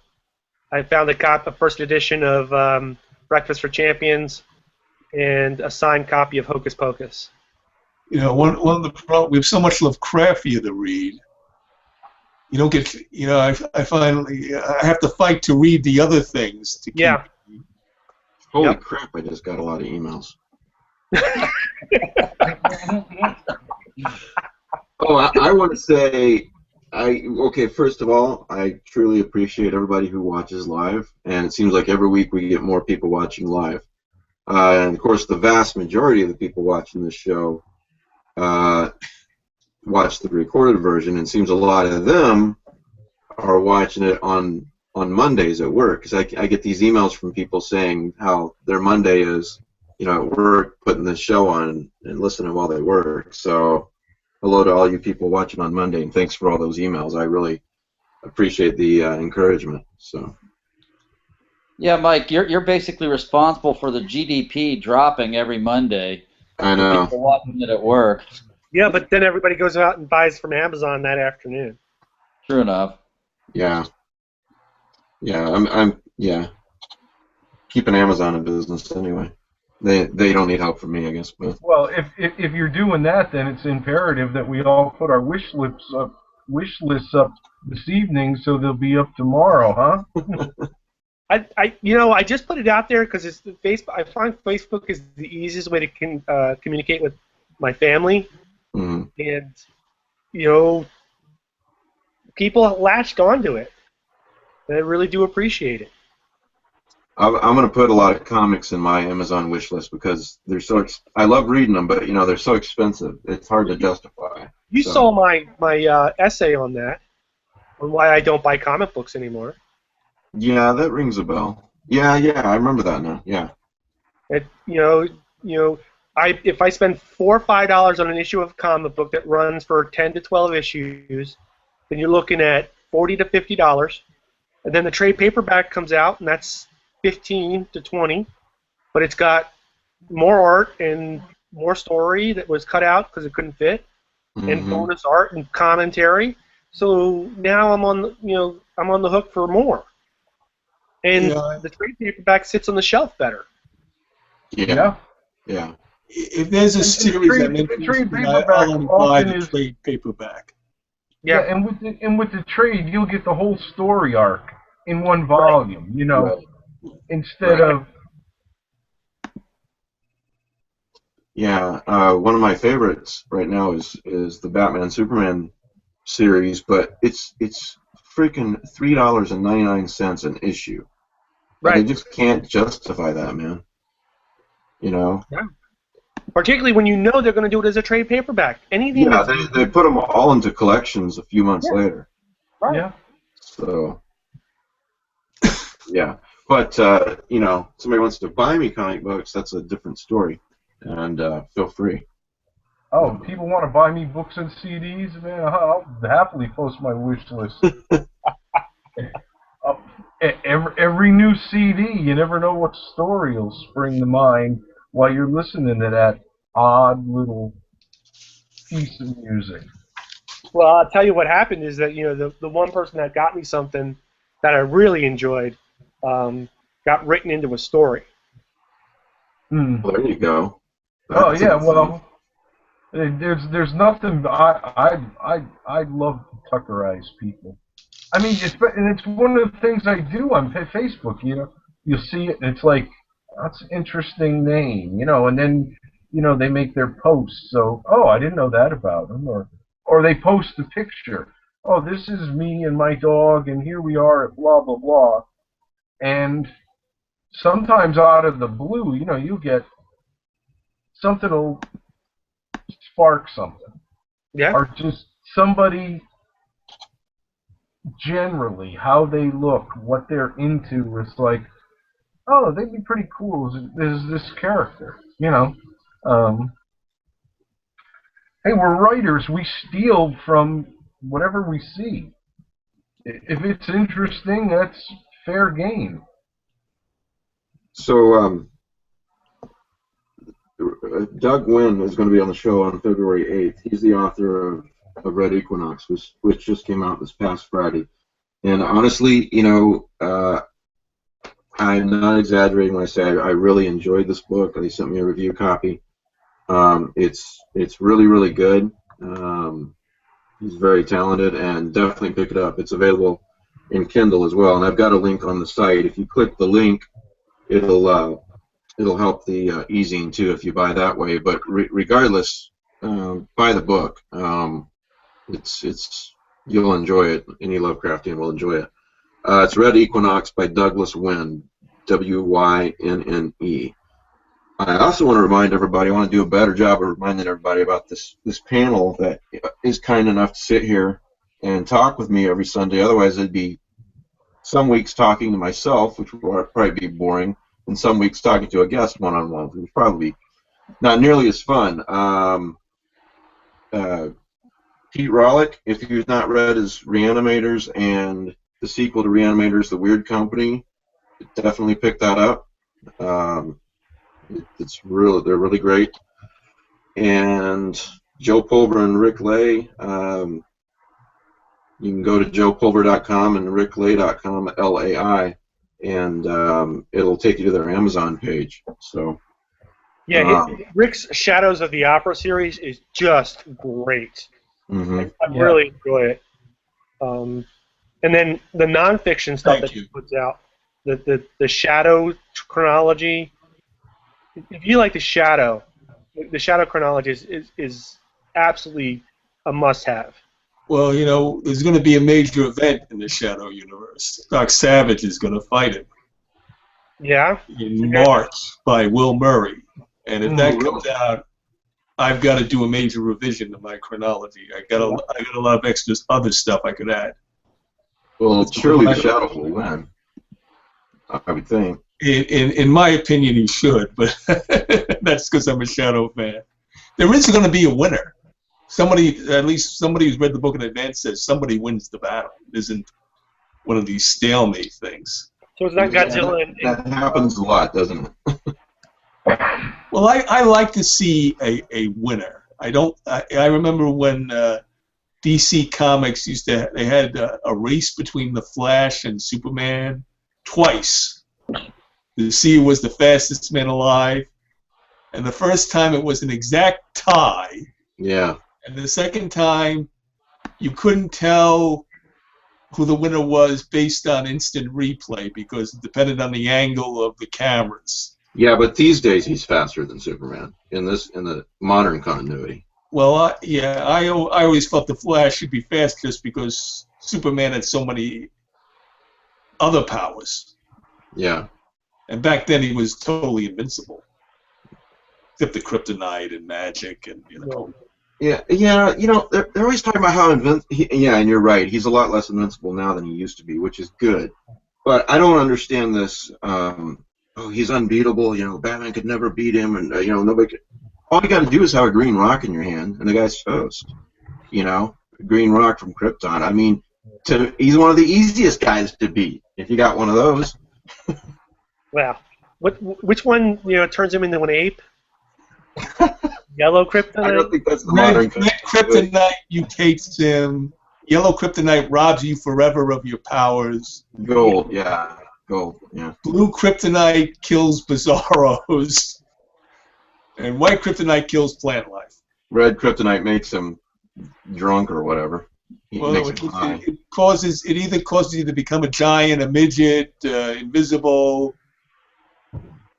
found a first edition of Breakfast for Champions and a signed copy of Hocus Pocus. You know, one of the problems, we have so much Lovecraftia to read. You don't get, you know, I finally, I have to fight to read the other things to keep. Yeah. Holy Yep. crap, I just got a lot of emails. Oh, I want to say, okay, first of all, I truly appreciate everybody who watches live, and it seems like every week we get more people watching live. And, of course, the vast majority of the people watching this show watch the recorded version, and it seems a lot of them are watching it on Mondays at work, because I get these emails from people saying how their Monday is, you know, at work, putting the show on and listening while they work. So hello to all you people watching on Monday, and thanks for all those emails. I really appreciate the encouragement. So. Yeah, Mike, you're basically responsible for the GDP dropping every Monday. I know. People watching it at work. Yeah, but then everybody goes out and buys from Amazon that afternoon. True enough. Yeah. Yeah, I'm keeping Amazon in business anyway. They don't need help from me, I guess. But well, if you're doing that, then it's imperative that we all put our wish lists up this evening, so they'll be up tomorrow, huh? I just put it out there because it's Facebook. I find Facebook is the easiest way to communicate with my family, mm-hmm. and you know, people latched onto it. And I really do appreciate it. I'm going to put a lot of comics in my Amazon wish list because they're so. I love reading them, but you know they're so expensive. It's hard to justify. You saw my essay on that, on why I don't buy comic books anymore. Yeah, that rings a bell. Yeah, I remember that now. Yeah. If I spend $4 or $5 on an issue of a comic book that runs for 10 to 12 issues, then you're looking at $40 to $50, and then the trade paperback comes out, and that's $15 to $20, but it's got more art and more story that was cut out because it couldn't fit, and bonus art and commentary. So now I'm on the hook for more. And the trade paperback sits on the shelf better. Yeah. If there's a series I'm interested in, I'll only buy the trade paperback. Yeah, and with the trade, you'll get the whole story arc. in one volume, you know, Right. instead of. Yeah, one of my favorites right now is the Batman Superman series, but it's freaking $3.99 an issue. Right. They just can't justify that, man. You know? Yeah. Particularly when you know they're going to do it as a trade paperback. Anything Yeah, that's they put them all into collections a few months later. right. Yeah. So, yeah. But, you know, somebody wants to buy me comic books, that's a different story. And feel free. Oh, people want to buy me books and CDs, man. I'll happily post my wish list. Every new CD, you never know what story will spring to mind while you're listening to that odd little piece of music. Well, I'll tell you what happened is that, you know, the one person that got me something that I really enjoyed got written into a story. Mm. Well, there you go. Oh That's yeah, a- well, there's nothing. I love to Tuckerize people. I mean, it's one of the things I do on Facebook. You know, you'll see it, and it's like, that's an interesting name, you know, and then, you know, they make their posts. So, oh, I didn't know that about them, or they post a picture. Oh, this is me and my dog, and here we are at blah blah blah. And sometimes out of the blue, you know, you get something will spark something, Yeah. or just somebody generally how they look, what they're into is like, oh, they'd be pretty cool as this character, you know. Hey, we're writers. We steal from whatever we see. If it's interesting, that's fair game. So, Doug Wynn is going to be on the show on February 8th. He's the author of Red Equinox, which just came out this past Friday. And honestly, you know, I'm not exaggerating when I say I really enjoyed this book. They sent me a review copy. It's really, really good. He's very talented, and definitely pick it up. It's available in Kindle as well, and I've got a link on the site. If you click the link, it'll help the eZine too if you buy that way. But regardless, buy the book. You'll enjoy it. Any Lovecraftian will enjoy it. It's Red Equinox by Douglas Wynne, Wynne. I also want to remind everybody, I want to do a better job of reminding everybody about this panel that is kind enough to sit here and talk with me every Sunday. Otherwise, it'd be some weeks talking to myself, which would probably be boring, and some weeks talking to a guest one-on-one, which would probably be not nearly as fun. Pete Rollick, if you've not read his Reanimators and the sequel to Reanimators, The Weird Company, definitely pick that up. They're really great. And Joe Pulver and Rick Lay, you can go to joepulver.com and ricklay.com, L-A-I, and it'll take you to their Amazon page. So, Yeah, Rick's Shadows of the Opera series is just great. mm-hmm. I really enjoy it. And then the nonfiction stuff that he puts out, the Shadow chronology. If you like the Shadow chronology is absolutely a must-have. Well, you know, there's going to be a major event in the Shadow universe. Doc Savage is going to fight him. Yeah. In March by Will Murray, and if that comes out, I've got to do a major revision to my chronology. I got a lot of extra other stuff I could add. Well, surely the Shadow will win, I would think. In my opinion, he should, but that's because I'm a Shadow fan. There is going to be a winner. At least somebody who's read the book in advance says somebody wins the battle. It isn't one of these stalemate things. So it's not Godzilla. That happens a lot, doesn't it? Well, I like to see a winner. I remember when DC Comics they had a race between the Flash and Superman twice to see who was the fastest man alive. And the first time it was an exact tie. Yeah. And the second time you couldn't tell who the winner was based on instant replay because it depended on the angle of the cameras. Yeah, but these days he's faster than Superman in the modern continuity. Well, I always felt the Flash should be fast just because Superman had so many other powers. Yeah. And back then he was totally invincible, except the kryptonite and magic and Yeah, you know, they're always talking about how yeah, and you're right. He's a lot less invincible now than he used to be, which is good. But I don't understand this. Oh, he's unbeatable. You know, Batman could never beat him, and you know, nobody could. All you got to do is have a green rock in your hand, and the guy's toast. You know, a green rock from Krypton. I mean, he's one of the easiest guys to beat if you got one of those. Wow. Which one, you know, turns him into an ape? Yellow kryptonite? I don't think that's the modern Red kryptonite mutates him. Yellow kryptonite robs you forever of your powers. Gold, yeah. Gold, yeah. Blue kryptonite kills Bizarros. And white kryptonite kills plant life. Red kryptonite makes him drunk or whatever. Well, it either causes you to become a giant, a midget, invisible.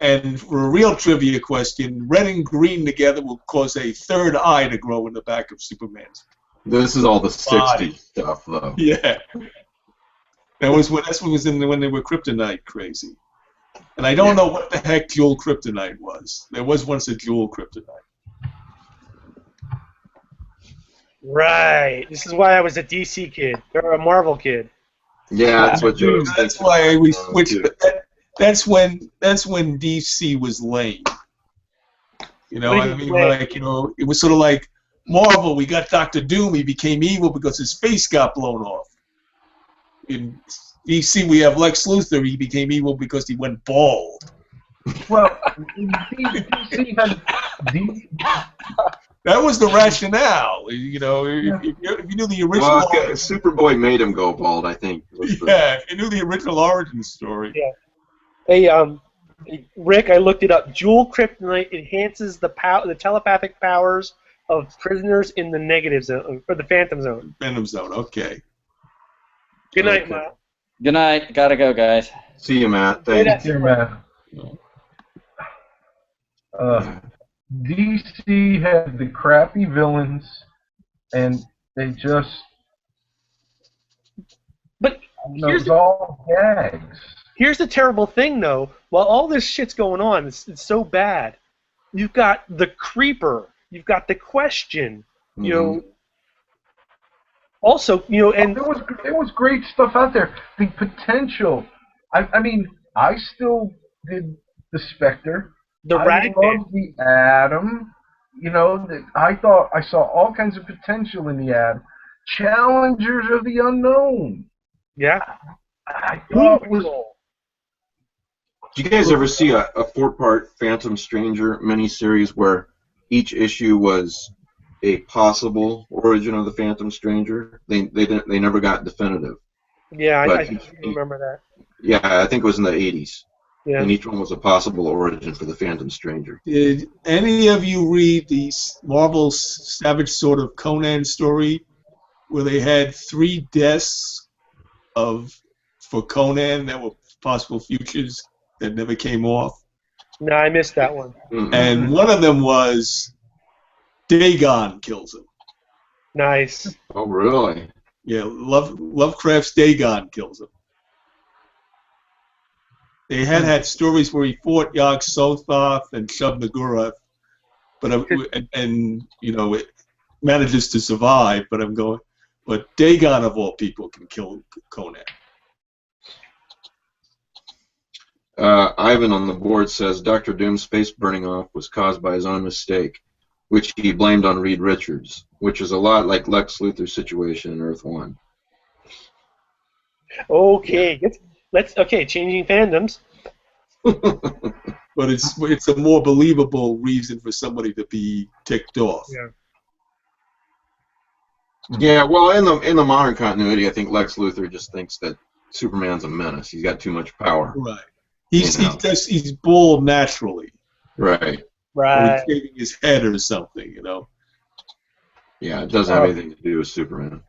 And for a real trivia question, red and green together will cause a third eye to grow in the back of Superman's. This is all the '60s stuff, though. Yeah, that's what was when they were kryptonite crazy. And I don't know what the heck dual kryptonite was. There was once a dual kryptonite. Right. This is why I was a DC kid or a Marvel kid. Yeah, that's what Joe. That's why we switched. That's when DC was lame. You know, I mean, like, you know, it was sort of like Marvel. We got Dr. Doom. He became evil because his face got blown off. In DC, we have Lex Luthor. He became evil because he went bald. Well, DC had that was the rationale. You know, if you knew the original. Well, Superboy made him go bald, I think. Yeah, if you knew the original origin story. Yeah. Hey, Rick, I looked it up. Dual kryptonite enhances the telepathic powers of prisoners in the negative zone, or the Phantom Zone. Phantom Zone, okay. Good night, Matt. Good night. Gotta go, guys. See you, Matt. Thanks. See you, Matt. DC had the crappy villains, and they just. But here's all gags. Here's the terrible thing, though. While all this shit's going on, it's so bad. You've got the Creeper. You've got the Question. You know. Also, you know, and there was great stuff out there. The potential. I mean, I still did the Spectre. The I love the Atom. You know, I thought I saw all kinds of potential in the Atom. Challengers of the Unknown. Yeah. I thought was. Did you guys ever see a 4-part Phantom Stranger miniseries where each issue was a possible origin of the Phantom Stranger? They never got definitive. Yeah, I remember that. Yeah, I think it was in the 80s. Yeah. And each one was a possible origin for the Phantom Stranger. Did any of you read the Marvel Savage Sword of Conan story where they had 3 deaths for Conan that were possible futures that never came off? No, I missed that one. And one of them was Dagon kills him. Nice. Oh, really? Yeah, Lovecraft's Dagon kills him. They had stories where he fought Yog-Sothoth and Shub-Niggurath, and you know, it manages to survive. But Dagon of all people can kill Conan. Ivan on the board says Dr. Doom's face burning off was caused by his own mistake, which he blamed on Reed Richards, which is a lot like Lex Luthor's situation in Earth 1. Okay, changing fandoms. But it's a more believable reason for somebody to be ticked off. Yeah. Yeah, well, in the modern continuity, I think Lex Luthor just thinks that Superman's a menace. He's got too much power. Right. He's bald naturally. Right. Or he's shaving his head or something, you know. Yeah, it doesn't have anything to do with Superman.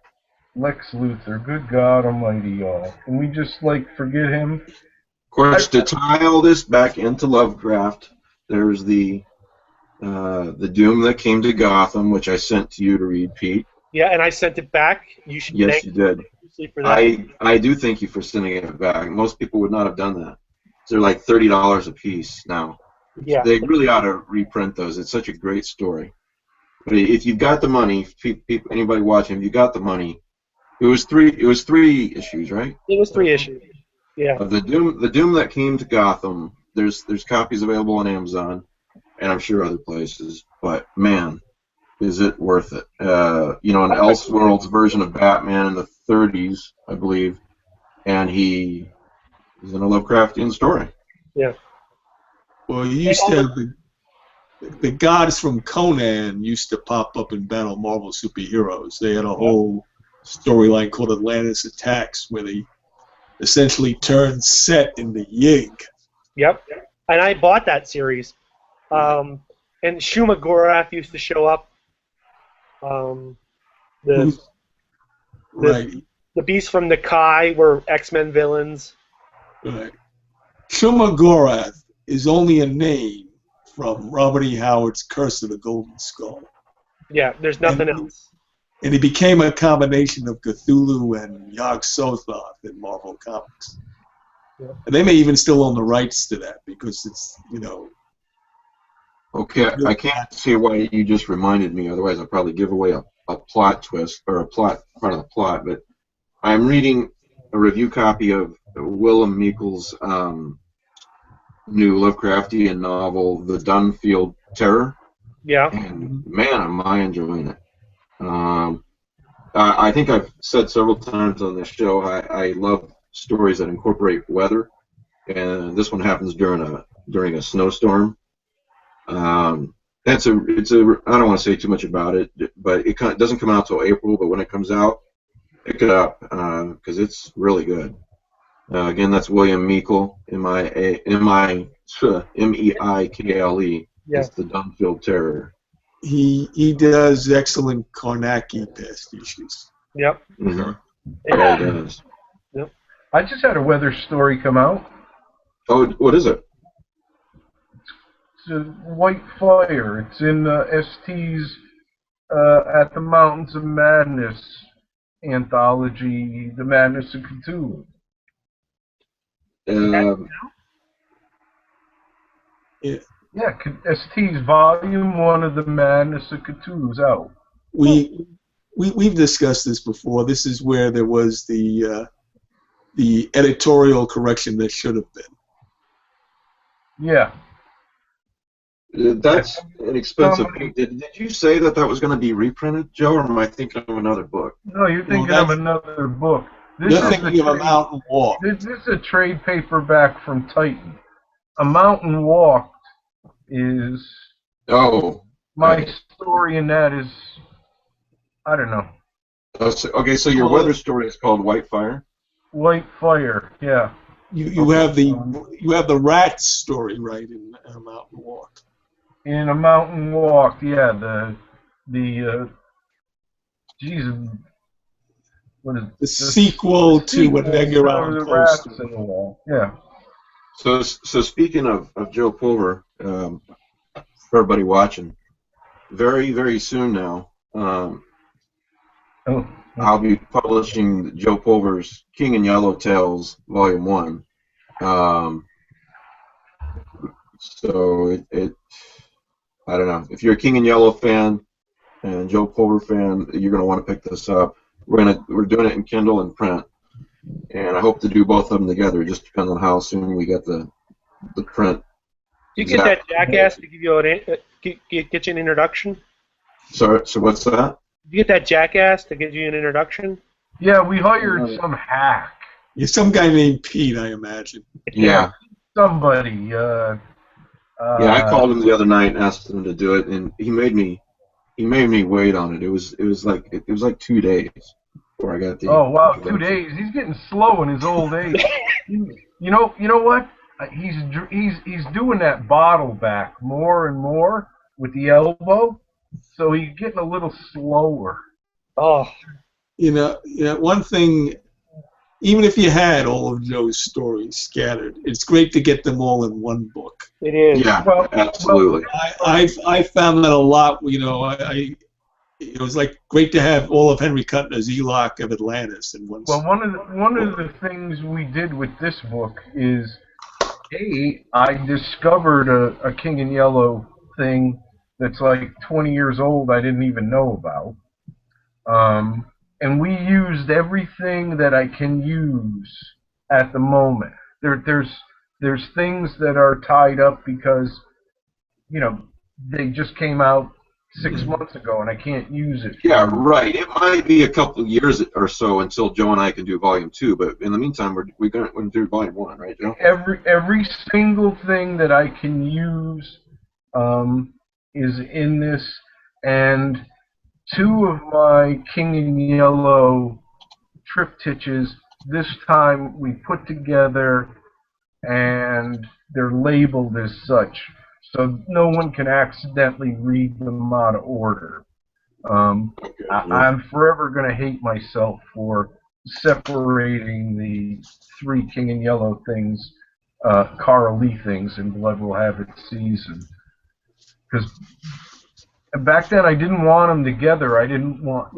Lex Luthor, good God Almighty, y'all. Can we just, like, forget him? Of course, to tie all this back into Lovecraft, there's the Doom that came to Gotham, which I sent to you to read, Pete. Yeah, and I sent it back. You should Yes, thank you did. me for that. I do thank you for sending it back. Most people would not have done that. They're like $30 a piece now. Yeah. They really ought to reprint those. It's such a great story. But if you've got the money, anybody watching, if you got the money, it was three issues, right? It was 3 issues. Yeah. Of the Doom that came to Gotham. There's copies available on Amazon, and I'm sure other places. But man, is it worth it? You know, an Elseworlds version of Batman in the 30s, I believe, and he's in a Lovecraftian story. Yeah. Well, you used to have the gods from Conan used to pop up in Battle Marvel Superheroes. They had a whole storyline called Atlantis Attacks, where they essentially turned Set into Yig. Yep. And I bought that series. And Shuma Gorath used to show up. The beasts from the Kai were X-Men villains. Right. Shuma Gorath is only a name from Robert E. Howard's Curse of the Golden Skull. Yeah, there's nothing else. And he became a combination of Cthulhu and Yog-Sothoth in Marvel Comics. Yeah. And they may even still own the rights to that because it's, you know... Okay, I can't see why you just reminded me, otherwise I'll probably give away a plot twist, or a part of the plot, but I'm reading a review copy of Willem Meekel's new Lovecraftian novel, The Dunfield Terror. Yeah. And man, am I enjoying it. I think I've said several times on this show, I love stories that incorporate weather, and this one happens during a snowstorm. I don't want to say too much about it, but it doesn't come out till April. But when it comes out, pick it up because it's really good. Again, that's William Meikle, M-E-I-K-L-E. Yeah. It's The Dunfield Terror. He does excellent Karnaki pastiches. Yep. Mm-hmm. Yeah, he does. Yep. I just had a weather story come out. Oh, what is it? It's a White Fire. It's in ST's At the Mountains of Madness anthology, The Madness of Cthulhu. Yeah, ST's Volume 1 of The Madness of Cthulhu's out. We've discussed this before. This is where there was the editorial correction that should have been. Yeah. That's an expensive book. Did you say that was going to be reprinted, Joe, or am I thinking of another book? No, you're thinking of another book. You're thinking of A Mountain Walk. This is a trade paperback from Titan. A Mountain Walk is... Oh. My story in that is... I don't know. Okay, so your weather story is called White Fire? White Fire, yeah. You have the rat story, right, in A Mountain Walk. In A Mountain Walk, yeah, what is the sequel to an Edgar Allan Poe story. Yeah. So speaking of Joe Pulver, for everybody watching, very, very soon now, I'll be publishing Joe Pulver's King in Yellow Tales, Volume 1. So I don't know. If you're a King in Yellow fan and Joe Pulver fan, you're going to want to pick this up. We're doing it in Kindle and print, and I hope to do both of them together. It just depends on how soon we get the print. Do you get that jackass to give you get you an introduction? So what's that? You get that jackass to give you an introduction? Yeah, we hired some hack. Yeah, some guy named Pete, I imagine. Yeah. Somebody. Yeah, I called him the other night and asked him to do it, and he made me wait on it. It was like 2 days before I got the. Oh wow, 2 days. He's getting slow in his old age. You know what? He's doing that bottle back more and more with the elbow, so he's getting a little slower. Oh. one thing. Even if you had all of those stories scattered, it's great to get them all in one book. It is. Yeah, Well, absolutely. I found that a lot. It's like great to have all of Henry Kuttner's Eloch of Atlantis in one. Well, one of the things we did with this book is, I discovered a King in Yellow thing that's like 20 years old I didn't even know about. And we used everything that I can use at the moment. There's things that are tied up because, they just came out 6 months ago and I can't use it. Yeah, right. It might be a couple of years or so until Joe and I can do Volume 2, but in the meantime, we're going to do Volume 1, right, Joe? Every single thing that I can use is in this, and 2 of my King in Yellow triptychs this time we put together, and they're labeled as such, so no one can accidentally read them out of order. I'm forever going to hate myself for separating the 3 King in Yellow things, Carl Lee things, in Blood Will Have Its Season. Because back then I didn't want them together. I didn't want,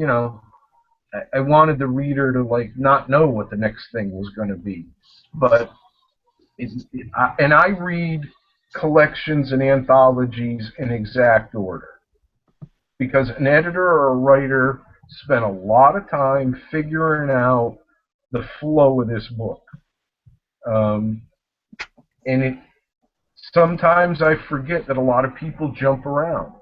I wanted the reader to not know what the next thing was going to be. But and I read collections and anthologies in exact order, because an editor or a writer spent a lot of time figuring out the flow of this book. And sometimes I forget that a lot of people jump around.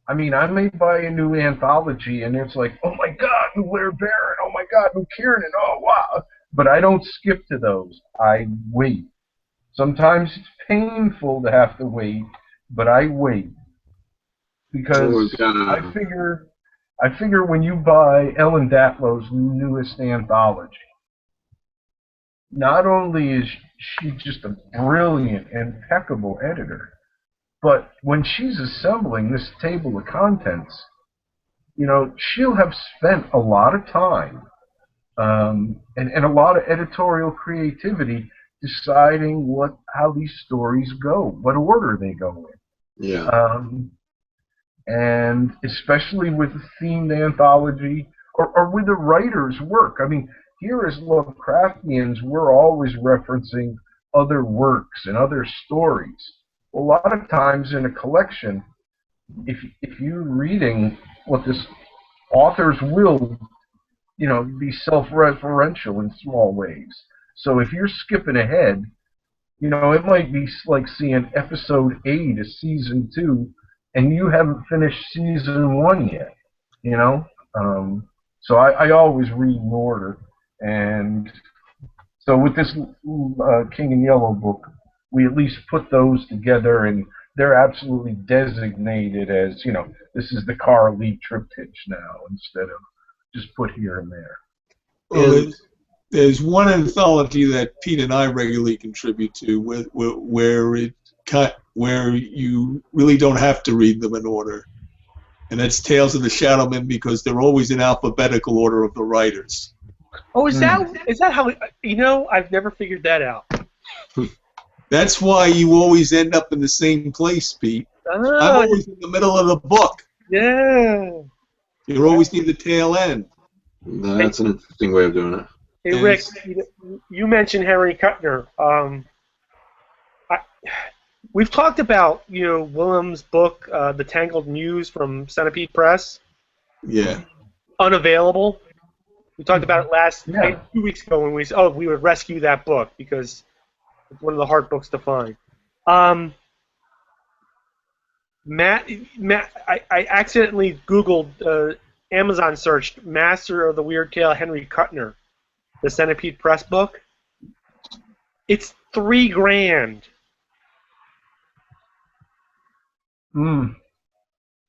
I mean, I may buy a new anthology and it's like, oh my God, new Blair Barron, oh my God, new Kiernan, oh wow. But I don't skip to those. I wait. Sometimes it's painful to have to wait, but I wait. Because I figure when you buy Ellen Datlow's newest anthology, not only is she just a brilliant, impeccable editor, but when she's assembling this table of contents, she'll have spent a lot of time and a lot of editorial creativity deciding how these stories go, what order they go in. Yeah. And especially with a themed anthology or with the writer's work. I mean, here as Lovecraftians, we're always referencing other works and other stories. A lot of times in a collection, if you're reading what this authors will, be self-referential in small ways. So if you're skipping ahead, it might be like seeing episode 8 of season 2, and you haven't finished season 1 yet. So I always read in order, and so with this King in Yellow book, we at least put those together, and they're absolutely designated as, this is the Carl Lee triptych now, instead of just put here and there. Well, there's one anthology that Pete and I regularly contribute to, where you really don't have to read them in order, and that's Tales of the Shadowmen, because they're always in alphabetical order of the writers. Oh, is that how? I've never figured that out. That's why you always end up in the same place, Pete. I'm always in the middle of the book. Yeah. You're always near the tail end. That's an interesting way of doing it. Hey, Rick, you mentioned Henry Kuttner. We've talked about, Willem's book, The Tangled Muse from Centipede Press. Yeah. Unavailable. We talked about it 2 weeks ago when we would rescue that book because it's one of the hard books to find. Matt, I accidentally Googled, Amazon searched Master of the Weird Tale Henry Kuttner, the Centipede Press book. It's $3,000.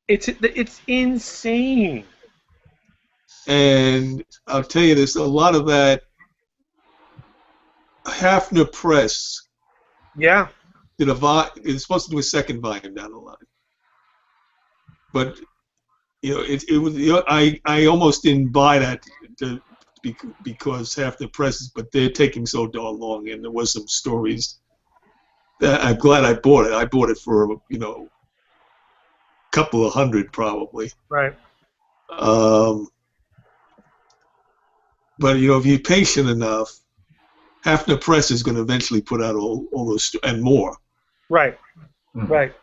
It's insane. And I'll tell you this, a lot of that Hafner Press. Yeah. It's supposed to do a second volume down the line. But it was I almost didn't buy that because half the presses, but they're taking so darn long, and there was some stories that I'm glad I bought it. I bought it for, you know, a couple of hundred probably. Right. But you know, if you're patient enough, half the press is going to eventually put out all those and more. Right. Right.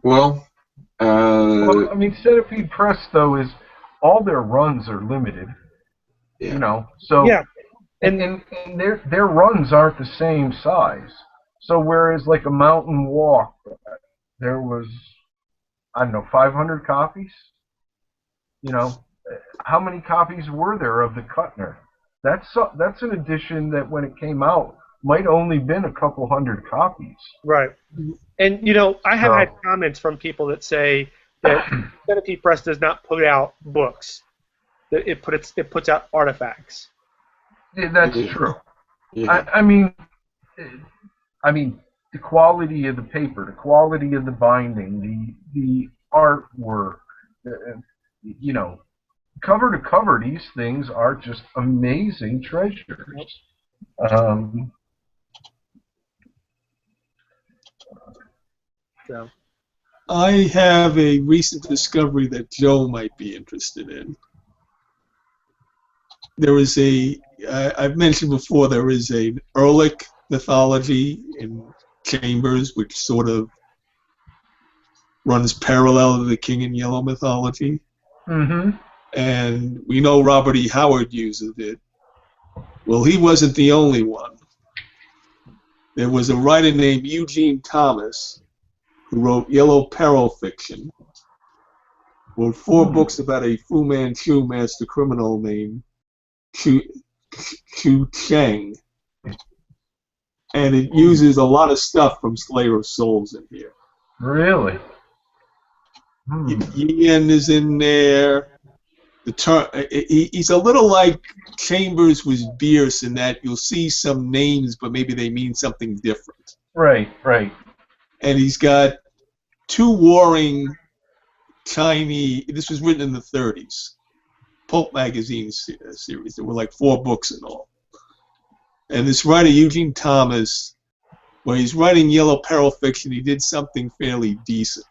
Well, Well, I mean, Centipede Press though is all their runs are limited. yeah. You know, so Yeah. and their runs aren't the same size. So whereas like a Mountain Walk, there was, I don't know, 500 copies. You know, how many copies were there of the Kuttner? That's an edition that when it came out might only been a couple hundred copies. Right. And, you know, I have had comments from people that say that Centipede Press does not put out books. That it puts out artifacts. Yeah, that's true. Yeah. I mean, the quality of the paper, the quality of the binding, the artwork, you know, cover to cover, these things are just amazing treasures. So. I have a recent discovery that Joe might be interested in. There is I've mentioned before, there is an Ehrlich mythology in Chambers, which sort of runs parallel to the King in Yellow mythology. Mm-hmm. And we know Robert E. Howard uses it. Well, he wasn't the only one. There was a writer named Eugene Thomas who wrote Yellow Peril fiction, wrote 4 books about a Fu Manchu master criminal named Chu Cheng. And it uses a lot of stuff from Slayer of Souls in here. Really? Yin is in there. He's a little like Chambers was Bierce in that you'll see some names, but maybe they mean something different. Right, right. And he's got 2 warring Chinese. This was written in the 30s. Pulp magazine series. There were like 4 books in all. And this writer Eugene Thomas, when he's writing Yellow Peril fiction, he did something fairly decent.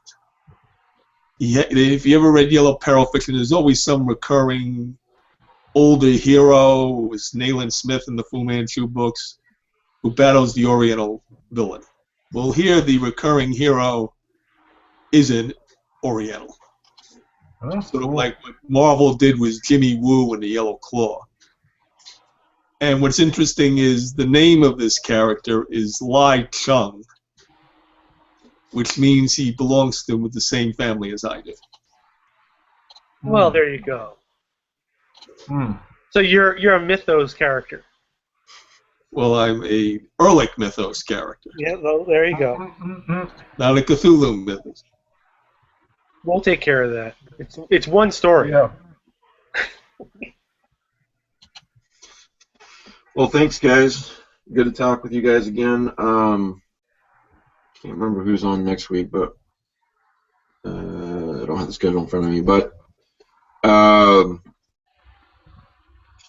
If you ever read Yellow Peril fiction, there's always some recurring older hero, who was Nayland Smith in the Fu Manchu books, who battles the Oriental villain. Well, here the recurring hero is an Oriental. Sort of like what Marvel did with Jimmy Woo and the Yellow Claw. And what's interesting is the name of this character is Lai Chung, which means he belongs to the same family as I do. Well, there you go. So you're a Mythos character. Well, I'm a Ehrlich mythos character. Yeah, well, there you go. Not a Cthulhu mythos. We'll take care of that. It's one story. Yeah. Well, thanks, guys. Good to talk with you guys again. Can't remember who's on next week, but I don't have the schedule in front of me. But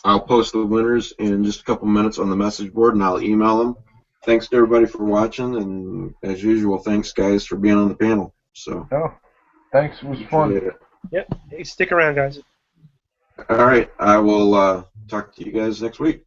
I'll post the winners in just a couple minutes on the message board, and I'll email them. Thanks to everybody for watching, and as usual, thanks, guys, for being on the panel. So. Oh, thanks. It was fun. Yep. Hey, stick around, guys. All right. I will talk to you guys next week.